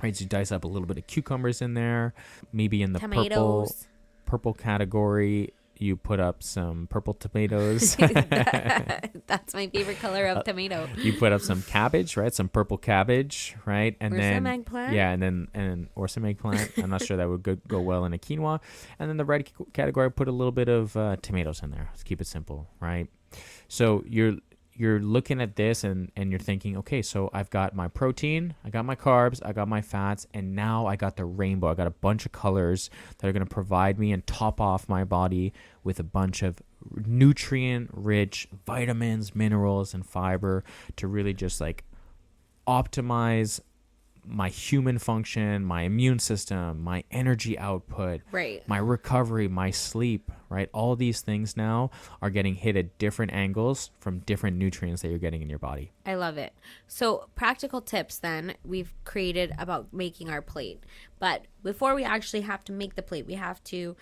Right, so you dice up a little bit of cucumbers in there. Maybe in the Tomatoes. purple category, you put up some purple tomatoes. That's my favorite color of tomato. You put up some cabbage, right? Some purple cabbage, right? And or then some eggplant. Yeah, and or some eggplant. I'm not sure that would go well in a quinoa. And then the red category, put a little bit of tomatoes in there. Let's keep it simple, right? So you're looking at this and you're thinking, okay, so I've got my protein, I got my carbs, I got my fats, and now I got the rainbow. I got a bunch of colors that are going to provide me and top off my body with a bunch of nutrient-rich vitamins, minerals, and fiber to really just like optimize my human function, my immune system, my energy output, right, my recovery, my sleep, right? All these things now are getting hit at different angles from different nutrients that you're getting in your body. I love it. So practical tips then we've created about making our plate. But before we actually have to make the plate, we have to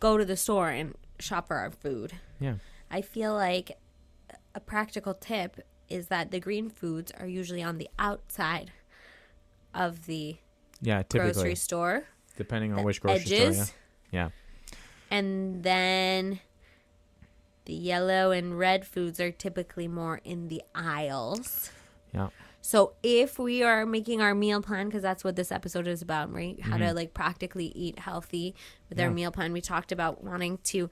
go to the store and shop for our food. Yeah. I feel like a practical tip is that the green foods are usually on the outside of the grocery store, depending on which grocery edges, store. Yeah. And then the yellow and red foods are typically more in the aisles. Yeah. So if we are making our meal plan, because that's what this episode is about, right? How to like practically eat healthy with our meal plan. We talked about wanting to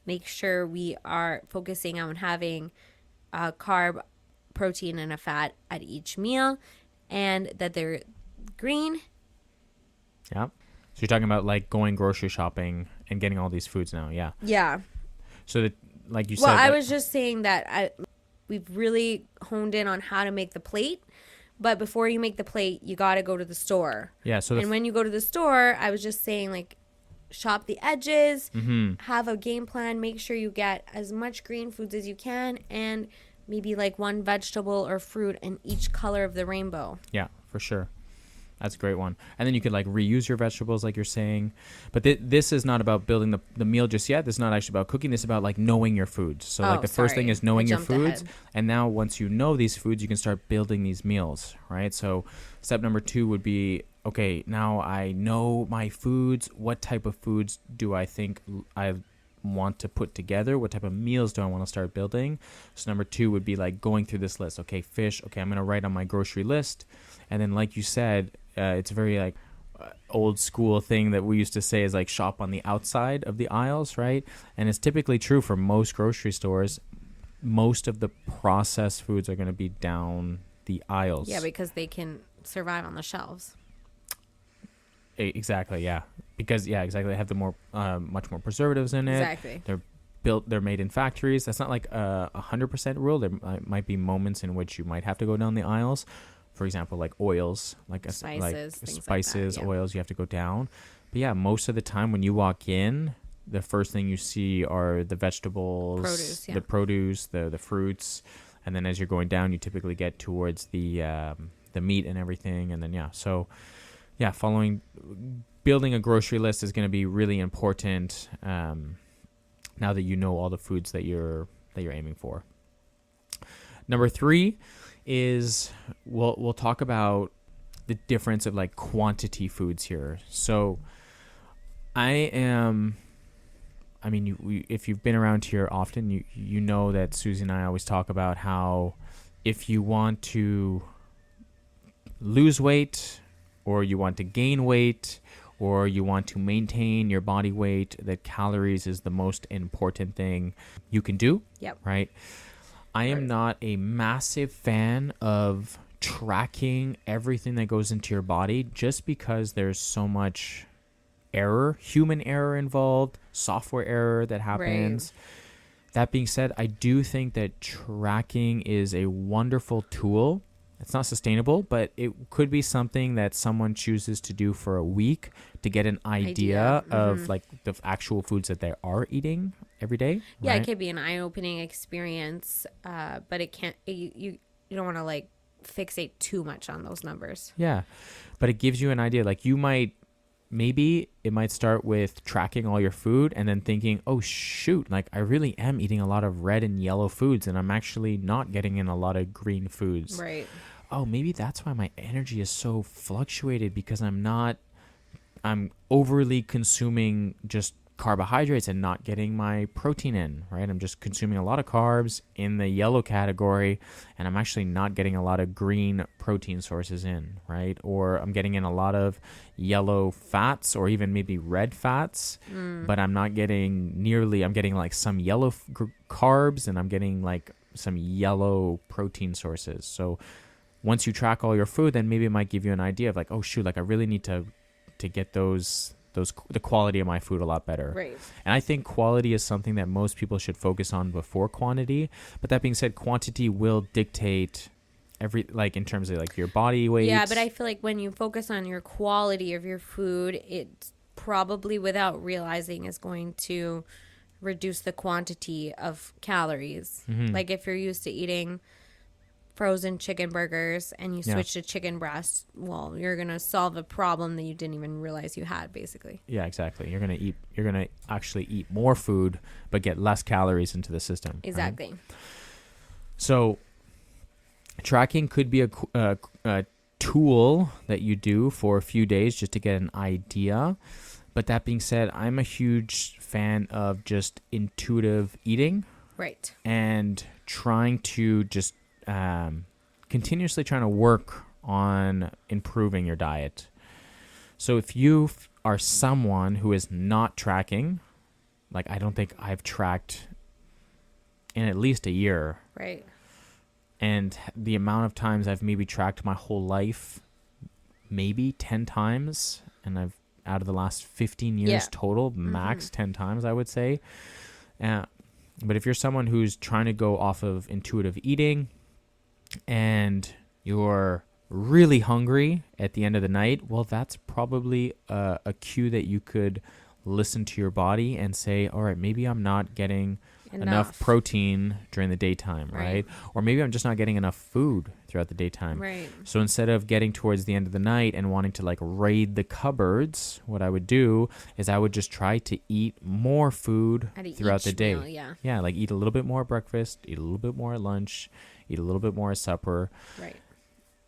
make sure we are focusing on having a carb, protein, and a fat at each meal, and that they're green. Yeah. So you're talking about like going grocery shopping and getting all these foods now. Yeah. Yeah. So that, like you said. Well, I was just saying that we've really honed in on how to make the plate. But before you make the plate, you got to go to the store. Yeah. So and when you go to the store, I was just saying like shop the edges, have a game plan, make sure you get as much green foods as you can, and maybe like one vegetable or fruit in each color of the rainbow. Yeah, for sure. That's a great one. And then you could like reuse your vegetables like you're saying. But this is not about building the meal just yet. This is not actually about cooking. This is about like knowing your foods. So like the first thing is knowing your foods. Ahead. And now once you know these foods, you can start building these meals, right? So step number 2 would be, okay, now I know my foods. What type of foods do I think I want to put together? What type of meals do I want to start building? So number 2 would be like going through this list. Okay, fish. Okay, I'm going to write on my grocery list. And then like you said, it's very like old school thing that we used to say is like shop on the outside of the aisles, right? And it's typically true for most grocery stores. Most of the processed foods are going to be down the aisles. Yeah, because they can survive on the shelves. Exactly, yeah. Because, yeah, exactly. They have the more, much more preservatives in it. Exactly. They're made in factories. That's not like a 100% rule. There might be moments in which you might have to go down the aisles. For example, like oils, spices, oils, you have to go down. But yeah, most of the time when you walk in, the first thing you see are the vegetables, the produce, the fruits. And then as you're going down, you typically get towards the meat and everything. And then, building a grocery list is going to be really important now that you know all the foods that you're aiming for. Number 3 is we'll talk about the difference of like quantity foods here. So if you've been around here often, you know that Susie and I always talk about how if you want to lose weight or you want to gain weight or you want to maintain your body weight, that calories is the most important thing you can do. Yep. Right? I am not a massive fan of tracking everything that goes into your body just because there's so much human error involved, software error that happens. Right. That being said, I do think that tracking is a wonderful tool. It's not sustainable, but it could be something that someone chooses to do for a week to get an idea of like the actual foods that they are eating every day. Yeah, right? It could be an eye-opening experience, but it can't. You don't want to like fixate too much on those numbers. Yeah, but it gives you an idea. Like maybe it might start with tracking all your food and then thinking, oh shoot, like I really am eating a lot of red and yellow foods and I'm actually not getting in a lot of green foods. Right. Oh, maybe that's why my energy is so fluctuated because I'm overly consuming just carbohydrates and not getting my protein in, right? I'm just consuming a lot of carbs in the yellow category, and I'm actually not getting a lot of green protein sources in, right? Or I'm getting in a lot of yellow fats or even maybe red fats, but I'm not getting I'm getting like some yellow carbs, and I'm getting like some yellow protein sources. So once you track all your food, then maybe it might give you an idea of like, oh shoot, like I really need to get the quality of my food a lot better. Right. And I think quality is something that most people should focus on before quantity. But that being said, quantity will dictate in terms of like your body weight. Yeah, but I feel like when you focus on your quality of your food, it probably without realizing is going to reduce the quantity of calories. Mm-hmm. Like if you're used to eating frozen chicken burgers and you switch to chicken breast, well, you're going to solve a problem that you didn't even realize you had, basically. Yeah, exactly. You're going to actually eat more food but get less calories into the system. Exactly. Right? So tracking could be a tool that you do for a few days just to get an idea. But that being said, I'm a huge fan of just intuitive eating. Right. And trying to just continuously trying to work on improving your diet. So if you are someone who is not tracking, like I don't think I've tracked in at least a year. Right. And the amount of times I've maybe tracked my whole life, maybe 10 times. And I've out of the last 15 years total, max 10 times, I would say. But if you're someone who's trying to go off of intuitive eating, and you're really hungry at the end of the night, well, that's probably a cue that you could listen to your body and say, all right, maybe I'm not getting enough protein during the daytime, right? Or maybe I'm just not getting enough food throughout the daytime. Right. So instead of getting towards the end of the night and wanting to like raid the cupboards, what I would do is I would just try to eat more food throughout the day. Meal, yeah, like eat a little bit more at breakfast, eat a little bit more at lunch, eat a little bit more at supper. Right.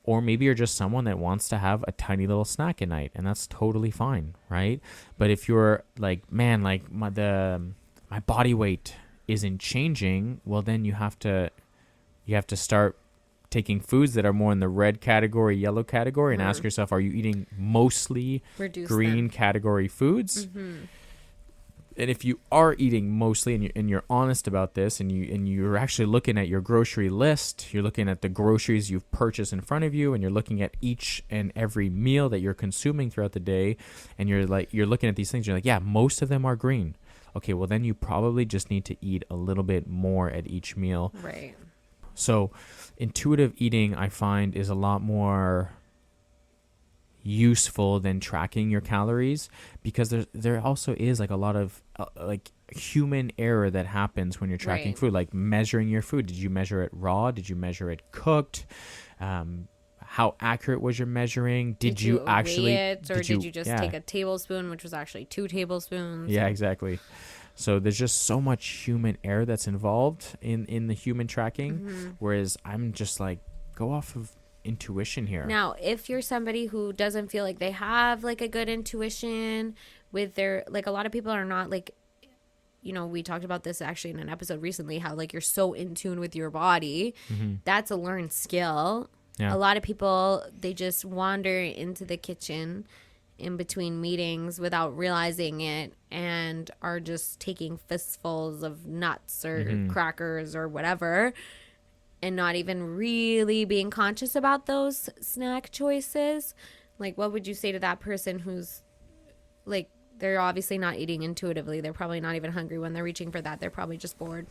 Or maybe you're just someone that wants to have a tiny little snack at night, and that's totally fine, right? But if you're like, man, like my body weight isn't changing, well, then you have to start taking foods that are more in the red category, yellow category, and ask yourself, are you eating mostly green category foods? Mm-hmm. And if you are eating mostly, and you're honest about this, and you're actually looking at your grocery list, you're looking at the groceries you've purchased in front of you, and you're looking at each and every meal that you're consuming throughout the day, and you're looking at these things, you're like, yeah, most of them are green. Okay, well then you probably just need to eat a little bit more at each meal. Right. So intuitive eating, I find, is a lot more useful than tracking your calories, because there also is like a lot of like human error that happens when you're tracking food, like measuring your food. Did you measure it raw? Did you measure it cooked? How accurate was your measuring? Did you actually weigh it, or did you just take a tablespoon, which was actually 2 tablespoons? Yeah, exactly. So there's just so much human error that's involved in the human tracking, whereas I'm just like, go off of intuition here. Now, if you're somebody who doesn't feel like they have like a good intuition with their, like, a lot of people are not like, you know, we talked about this actually in an episode recently, how like you're so in tune with your body. That's a learned skill. A lot of people, they just wander into the kitchen in between meetings without realizing it, and are just taking fistfuls of nuts or crackers or whatever, and not even really being conscious about those snack choices. Like, what would you say to that person who's like, they're obviously not eating intuitively. They're probably not even hungry when they're reaching for that. They're probably just bored.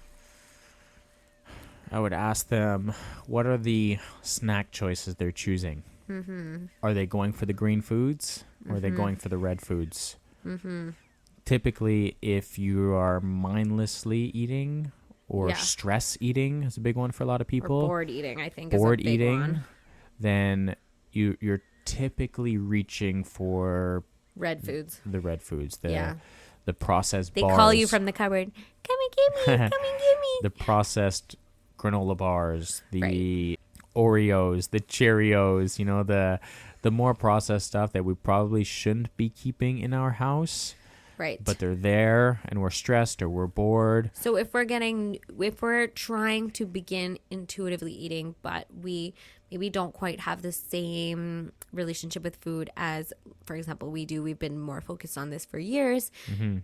I would ask them, what are the snack choices they're choosing? Are they going for the green foods, or are they going for the red foods? Typically, if you are mindlessly eating, or stress eating is a big one for a lot of people. Or bored eating, I think, is a big one. Then you're typically reaching for red foods. The red foods. The processed bars. They call you from the cupboard. Come and give me. Come and give me. The processed granola bars, the Oreos, the Cheerios, you know, the more processed stuff that we probably shouldn't be keeping in our house. Right. But they're there and we're stressed or we're bored. So if we're trying to begin intuitively eating, but we maybe don't quite have the same relationship with food as, for example, we do. We've been more focused on this for years. Mm-hmm.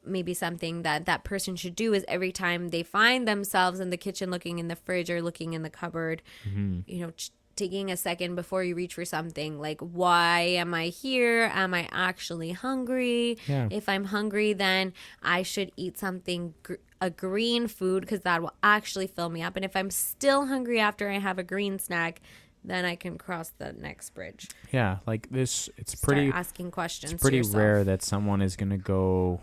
Maybe something that person should do is every time they find themselves in the kitchen looking in the fridge or looking in the cupboard, taking a second before you reach for something, like, why am I here? Am I actually hungry? Yeah. If I'm hungry, then I should eat something, a green food, because that will actually fill me up. And if I'm still hungry after I have a green snack, then I can cross the next bridge. Yeah, like this, it's Start pretty asking questions. It's pretty to yourself. rare that someone is going to go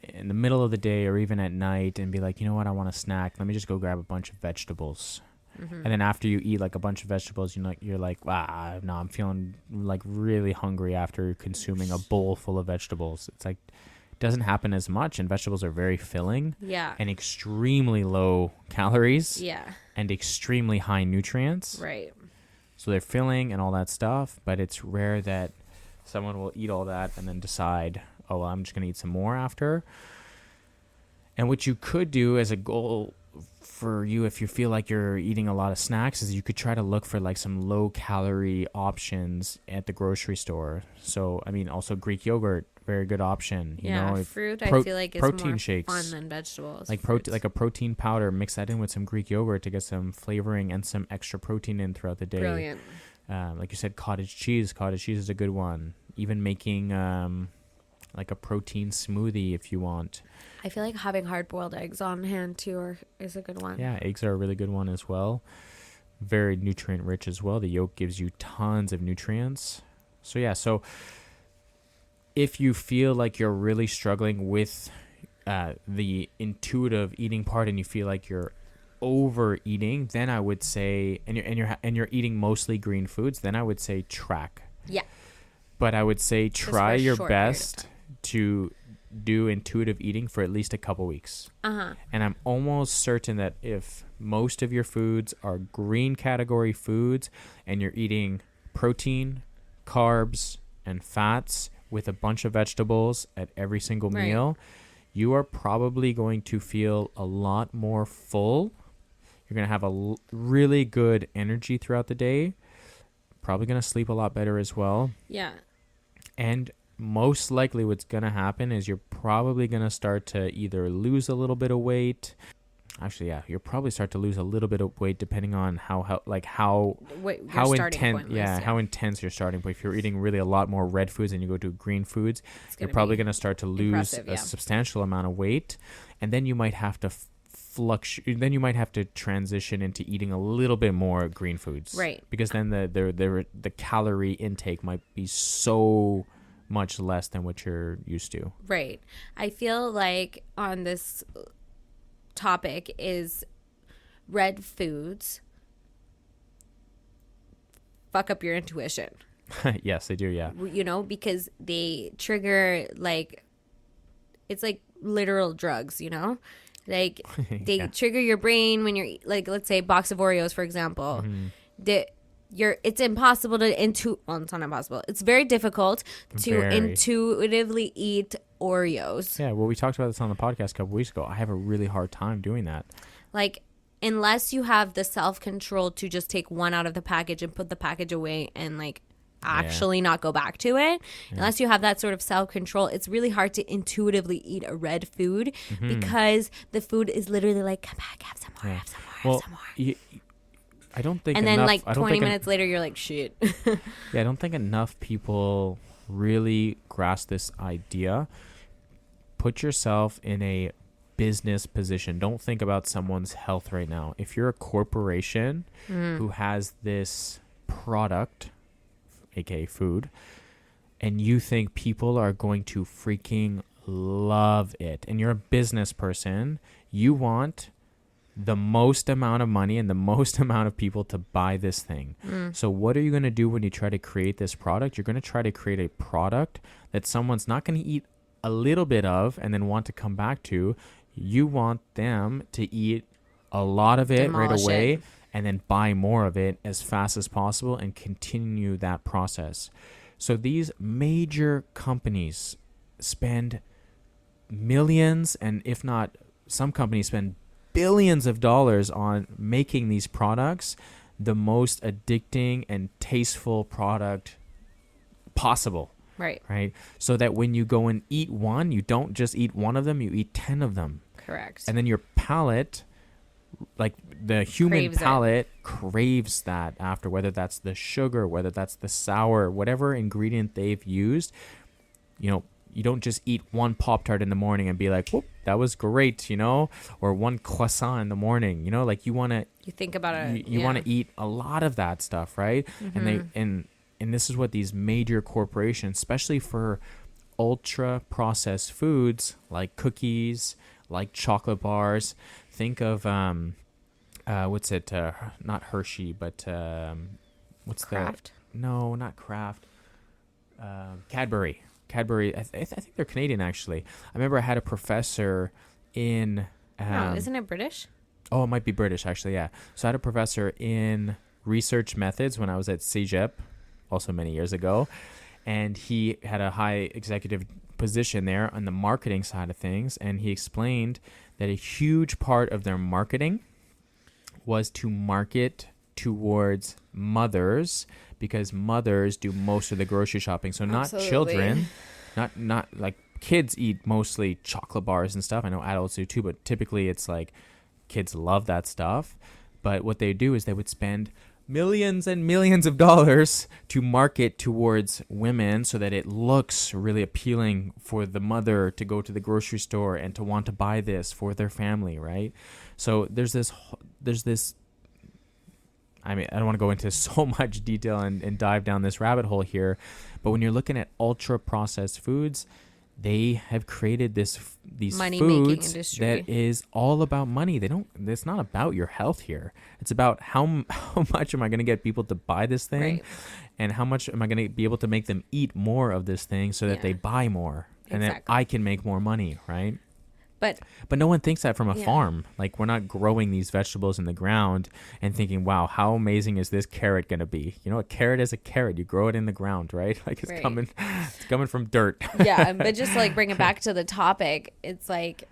in the middle of the day or even at night and be like, you know what, I want a snack. Let me just go grab a bunch of vegetables. And then after you eat like a bunch of vegetables, you're like, no, I'm feeling like really hungry after consuming a bowl full of vegetables. It's like, it doesn't happen as much, and vegetables are very filling. Yeah. And extremely low calories. Yeah. And extremely high nutrients. Right. So they're filling and all that stuff, but it's rare that someone will eat all that and then decide, oh, well, I'm just going to eat some more after. And what you could do as a goal for you, if you feel like you're eating a lot of snacks, is you could try to look for like some low calorie options at the grocery store. So, I mean, also Greek yogurt, very good option. You know, fruit, I feel like is protein more shakes, fun than vegetables. like like a protein powder, mix that in with some Greek yogurt to get some flavoring and some extra protein in throughout the day. Brilliant. Like you said, cottage cheese. Cottage cheese is a good one. Even making like a protein smoothie if you want. I feel like having hard-boiled eggs on hand too is a good one. Yeah, eggs are a really good one as well. Very nutrient rich as well. The yolk gives you tons of nutrients. So yeah, so if you feel like you're really struggling with the intuitive eating part and you feel like you're overeating, then I would say, and you're eating mostly green foods, then I would say track. Yeah. But I would say try your short best to do intuitive eating for at least a couple weeks. Uh-huh. And I'm almost certain that if most of your foods are green category foods and you're eating protein, carbs, and fats with a bunch of vegetables at every single meal, you are probably going to feel a lot more full. You're going to have a really good energy throughout the day. Probably going to sleep a lot better as well. Yeah. And most likely what's going to happen is you're probably going to start to either lose a little bit of weight. Actually, yeah, you'll probably start to lose a little bit of weight depending on how intense your starting point. If you're eating really a lot more red foods and you go to green foods, you're probably going to start to lose a substantial amount of weight, and then you might have to then you might have to transition into eating a little bit more green foods, right? Because then the calorie intake might be so much less than what you're used to. Right. I feel like on this topic is red foods fuck up your intuition. Yes, they do. Yeah. You know, because they trigger, like, it's like literal drugs, you know? Like, they trigger your brain when you're, like, let's say a box of Oreos, for example. It's impossible to well, it's not impossible. It's very difficult to intuitively eat Oreos. Yeah, well, we talked about this on the podcast a couple weeks ago. I have a really hard time doing that. Like, unless you have the self-control to just take one out of the package and put the package away and, like, actually not go back to it. Unless you have that sort of self-control, it's really hard to intuitively eat a red food because the food is literally like, come back, have some more, have some more, have some more. I don't think and then like 20 minutes later you're like, shit. Yeah, I don't think enough people really grasp this idea. Put yourself in a business position. Don't think about someone's health right now. If you're a corporation who has this product, aka food, and you think people are going to freaking love it, and you're a business person, you want the most amount of money and the most amount of people to buy this thing. So what are you going to do when you try to create this product? You're going to try to create a product that someone's not going to eat a little bit of and then want to come back to. You want them to eat a lot of it right away and then buy more of it as fast as possible and continue that process. So these major companies, spend millions, and if not, some companies spend billions of dollars on making these products the most addicting and tasteful product possible. Right. So that when you go and eat one, you don't just eat one of them, you eat 10 of them. Correct. And then your palate, like the human palate, craves that after, whether that's the sugar, whether that's the sour, whatever ingredient they've used. You don't just eat one Pop-Tart in the morning and be like, whoop, that was great, or one croissant in the morning, like you think about it. You want to eat a lot of that stuff, right? Mm-hmm. And this is what these major corporations, especially for ultra processed foods like cookies, like chocolate bars. Think of what's it? Not Hershey, but what's Kraft? No, not Kraft. Cadbury. I think they're Canadian, actually. I remember I had a professor in. No, isn't it British? Oh, it might be British, actually. Yeah. So I had a professor in research methods when I was at CEGEP, also many years ago, and he had a high executive position there on the marketing side of things, and he explained that a huge part of their marketing was to market towards mothers, because mothers do most of the grocery shopping. So not Absolutely. children, not like kids eat mostly chocolate bars and stuff. I know adults do too, but typically it's like kids love that stuff. But what they do is they would spend millions and millions of dollars to market towards women so that it looks really appealing for the mother to go to the grocery store and to want to buy this for their family, right? So there's this I mean, I don't want to go into so much detail and dive down this rabbit hole here, but when you're looking at ultra processed foods, they have created these money-making foods industry that is all about money. It's not about your health here. It's about how much am I going to get people to buy this thing, Right. and how much am I going to be able to make them eat more of this thing so that they buy more, and then I can make more money, right? But no one thinks that from a farm. Like, we're not growing these vegetables in the ground and thinking, wow, how amazing is this carrot going to be? A carrot is a carrot. You grow it in the ground, right? Like, it's coming from dirt. Yeah, but just like bring it back to the topic, it's like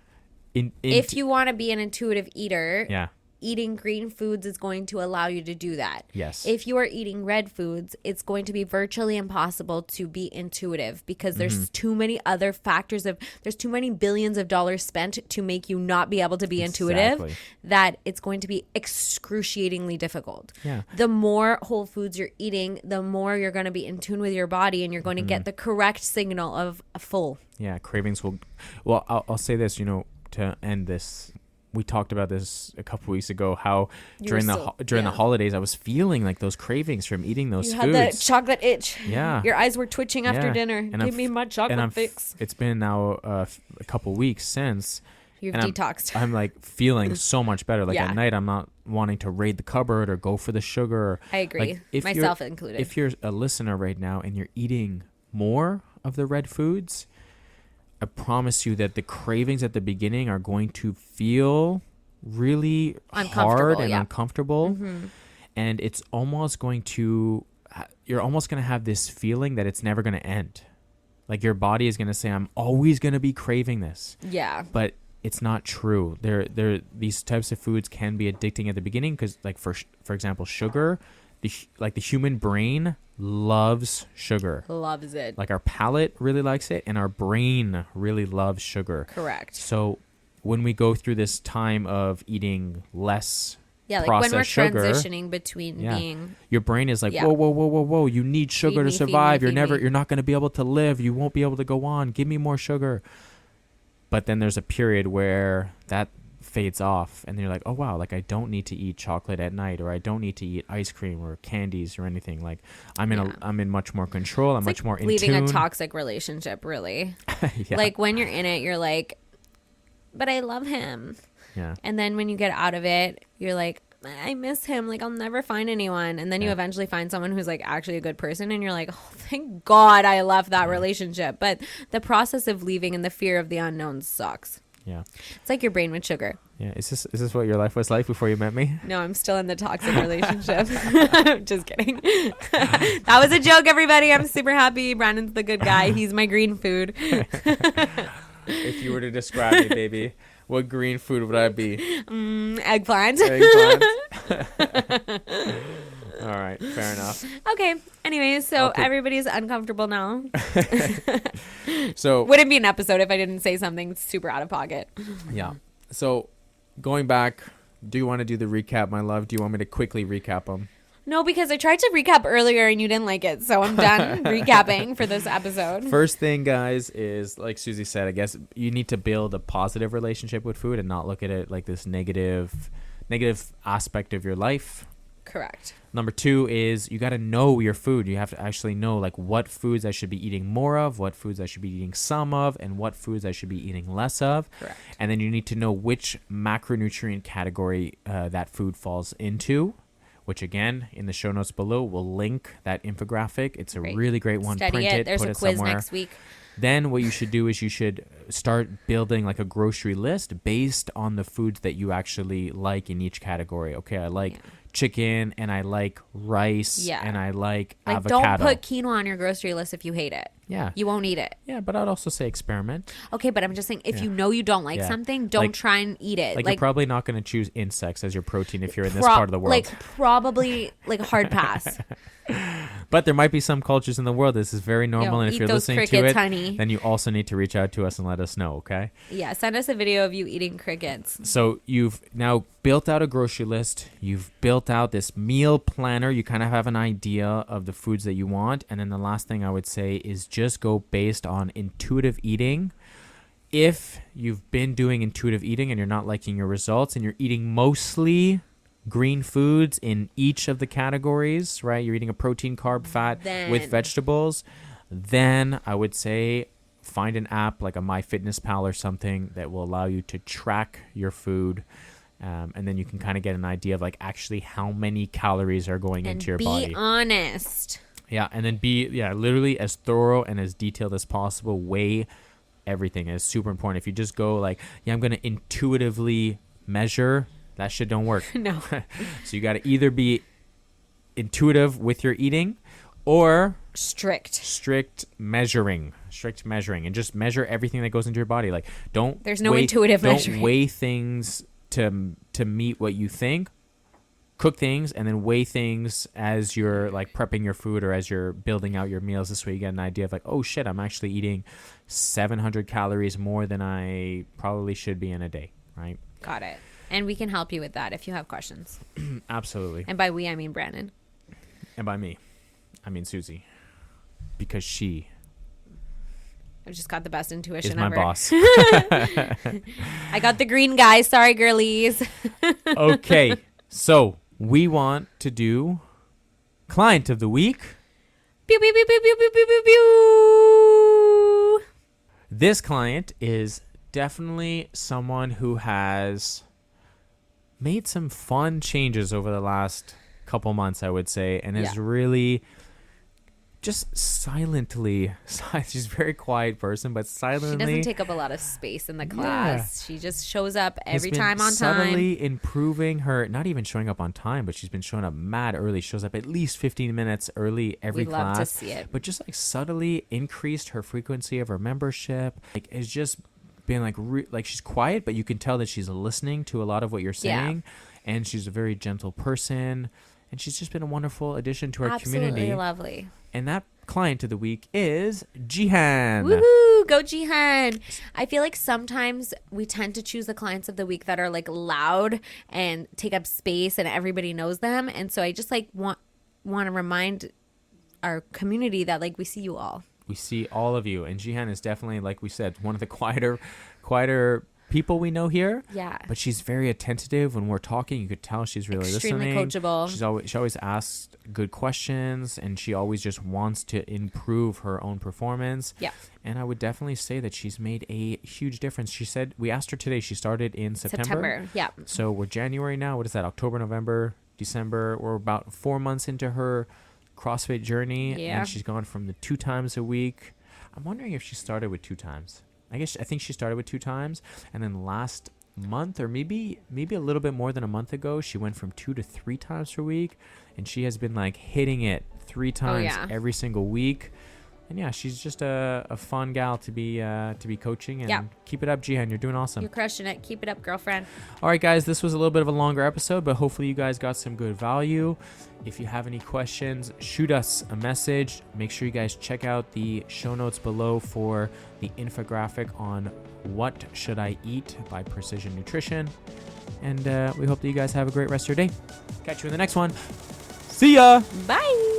if you want to be an intuitive eater, eating green foods is going to allow you to do that. Yes. If you are eating red foods, it's going to be virtually impossible to be intuitive, because there's too many other factors there's too many billions of dollars spent to make you not be able to be intuitive, that it's going to be excruciatingly difficult. Yeah. The more whole foods you're eating, the more you're going to be in tune with your body, and you're going to get the correct signal of a full. Yeah, cravings will. Well, I'll say this, to end this. We talked about this a couple weeks ago, how during the holidays I was feeling like those cravings from eating those foods. You had that chocolate itch. Yeah. Your eyes were twitching after dinner. And Give me my chocolate fix. It's been now a couple weeks since. You've detoxed. I'm like feeling so much better. Like at night I'm not wanting to raid the cupboard or go for the sugar. I agree. Like, myself included. If you're a listener right now and you're eating more of the red foods, I promise you that the cravings at the beginning are going to feel really hard and uncomfortable. Mm-hmm. And it's almost you're almost going to have this feeling that it's never going to end. Like, your body is going to say, I'm always going to be craving this. Yeah. But it's not true. These types of foods can be addicting at the beginning because, like, for example, sugar, the human brain loves sugar. Loves it. Like, our palate really likes it, and our brain really loves sugar. Correct. So when we go through this time of eating less like processed when we're sugar, transitioning between being, your brain is like, whoa, you need sugar to survive. You're not going to be able to live. You won't be able to go on. Give me more sugar. But then there's a period where that fades off, and you're like, oh wow, like I don't need to eat chocolate at night, or I don't need to eat ice cream or candies or anything. Like, I'm in much more control. I'm much more in tune. Leaving a toxic relationship, really. Like, when you're in it, you're like, but I love him. Yeah. And then when you get out of it, you're like, I miss him. Like, I'll never find anyone. And then you eventually find someone who's like actually a good person, and you're like, oh, thank God I left that relationship. But the process of leaving and the fear of the unknown sucks. Yeah. It's like your brain with sugar. Yeah. Is this what your life was like before you met me? No, I'm still in the toxic relationship. Just kidding. That was a joke, everybody. I'm super happy. Brandon's the good guy. He's my green food. If you were to describe me, baby, what green food would I be? Eggplant. Eggplant. All right, fair enough. Okay. Anyways, so everybody's uncomfortable now. So wouldn't be an episode if I didn't say something super out of pocket. Yeah. So going back, do you want to do the recap, my love? Do you want me to quickly recap them? No, because I tried to recap earlier and you didn't like it. So I'm done recapping for this episode. First thing, guys, is like Susie said, I guess you need to build a positive relationship with food and not look at it like this negative aspect of your life. Correct. Number 2 is you got to know your food. You have to actually know like what foods I should be eating more of, what foods I should be eating some of, and what foods I should be eating less of. Correct. And then you need to know which macronutrient category that food falls into, which again, in the show notes below, we'll link that infographic. It's a really great one. Study Print it. There's put a it quiz somewhere. next week. Then what you should do is you should start building like a grocery list based on the foods that you actually like in each category. Okay, I like chicken and I like rice and I like avocado. Don't put quinoa on your grocery list if you hate it. Yeah. You won't eat it. Yeah, but I'd also say experiment. Okay, but I'm just saying if you know you don't like something, don't try and eat it. Like you're probably not going to choose insects as your protein if you're in this part of the world. Like probably like hard pass. But there might be some cultures in the world. This is very normal. And if you're listening crickets, to it, honey. then you also need to reach out to us and let us know, okay? Yeah, send us a video of you eating crickets. So you've now built out a grocery list. You've built out this meal planner. You kind of have an idea of the foods that you want. And then the last thing I would say is just go based on intuitive eating. If you've been doing intuitive eating and you're not liking your results and you're eating mostly green foods in each of the categories, right? You're eating a protein, carb, fat with vegetables. Then I would say find an app like a MyFitnessPal or something that will allow you to track your food. And then you can kind of get an idea of like actually how many calories are going into your body. Be honest. Yeah. And then literally as thorough and as detailed as possible. Weigh everything. It's super important. If you just go like, I'm going to intuitively measure, that shit don't work. No. So you got to either be intuitive with your eating or strict measuring, and just measure everything that goes into your body. Like there's no intuitive measuring. Don't weigh things to meet what you think. Cook things and then weigh things as you're like prepping your food or as you're building out your meals. This way you get an idea of like, oh shit, I'm actually eating 700 calories more than I probably should be in a day, right? Got it. And we can help you with that if you have questions. Absolutely. And by we, I mean Brandon. And by me, I mean Susie. Because she I've just got the best intuition is my ever. boss. I got the green guy. Sorry, girlies. Okay. So we want to do Client of the Week. Pew, pew, pew, pew, pew, pew, pew, pew, pew. This client is definitely someone who has made some fun changes over the last couple months, I would say, and is really just silently, she's a very quiet person, but silently. She doesn't take up a lot of space in the class. She just shows up every time on subtly time. Improving her, not even showing up on time, but she's been showing up mad early. Shows up at least 15 minutes early every class. We'd love to see it. But just like subtly increased her frequency of her membership. Like it's just been like she's quiet, but you can tell that she's listening to a lot of what you're saying. Yeah. And she's a very gentle person. And she's just been a wonderful addition to our community. Absolutely lovely. And that client of the week is Jehanne. Woohoo! Go Jehanne. I feel like sometimes we tend to choose the clients of the week that are like loud and take up space and everybody knows them. And so I just like want to remind our community that like we see you all. We see all of you. And Jehanne is definitely, like we said, one of the quieter people we know here. Yeah. But she's very attentive when we're talking. You could tell she's really extremely listening. coachable. She always asks good questions, and she always just wants to improve her own performance. Yeah. And I would definitely say that she's made a huge difference. She said, we asked her today, she started in September. Yeah. So we're January now. What is that? October, November, December. We're about 4 months into her CrossFit journey. Yeah. And she's gone from the 2 times a week. I'm wondering if she started with 2 times. I think she started with 2 times, and then last month, or maybe a little bit more than a month ago, she went from 2 to 3 times per week, and she has been like hitting it 3 times every single week. And yeah, she's just a fun gal to be coaching. And keep it up, Jehanne. You're doing awesome. You're crushing it. Keep it up, girlfriend. All right, guys. This was a little bit of a longer episode, but hopefully you guys got some good value. If you have any questions, shoot us a message. Make sure you guys check out the show notes below for the infographic on What Should I Eat by Precision Nutrition. And we hope that you guys have a great rest of your day. Catch you in the next one. See ya. Bye.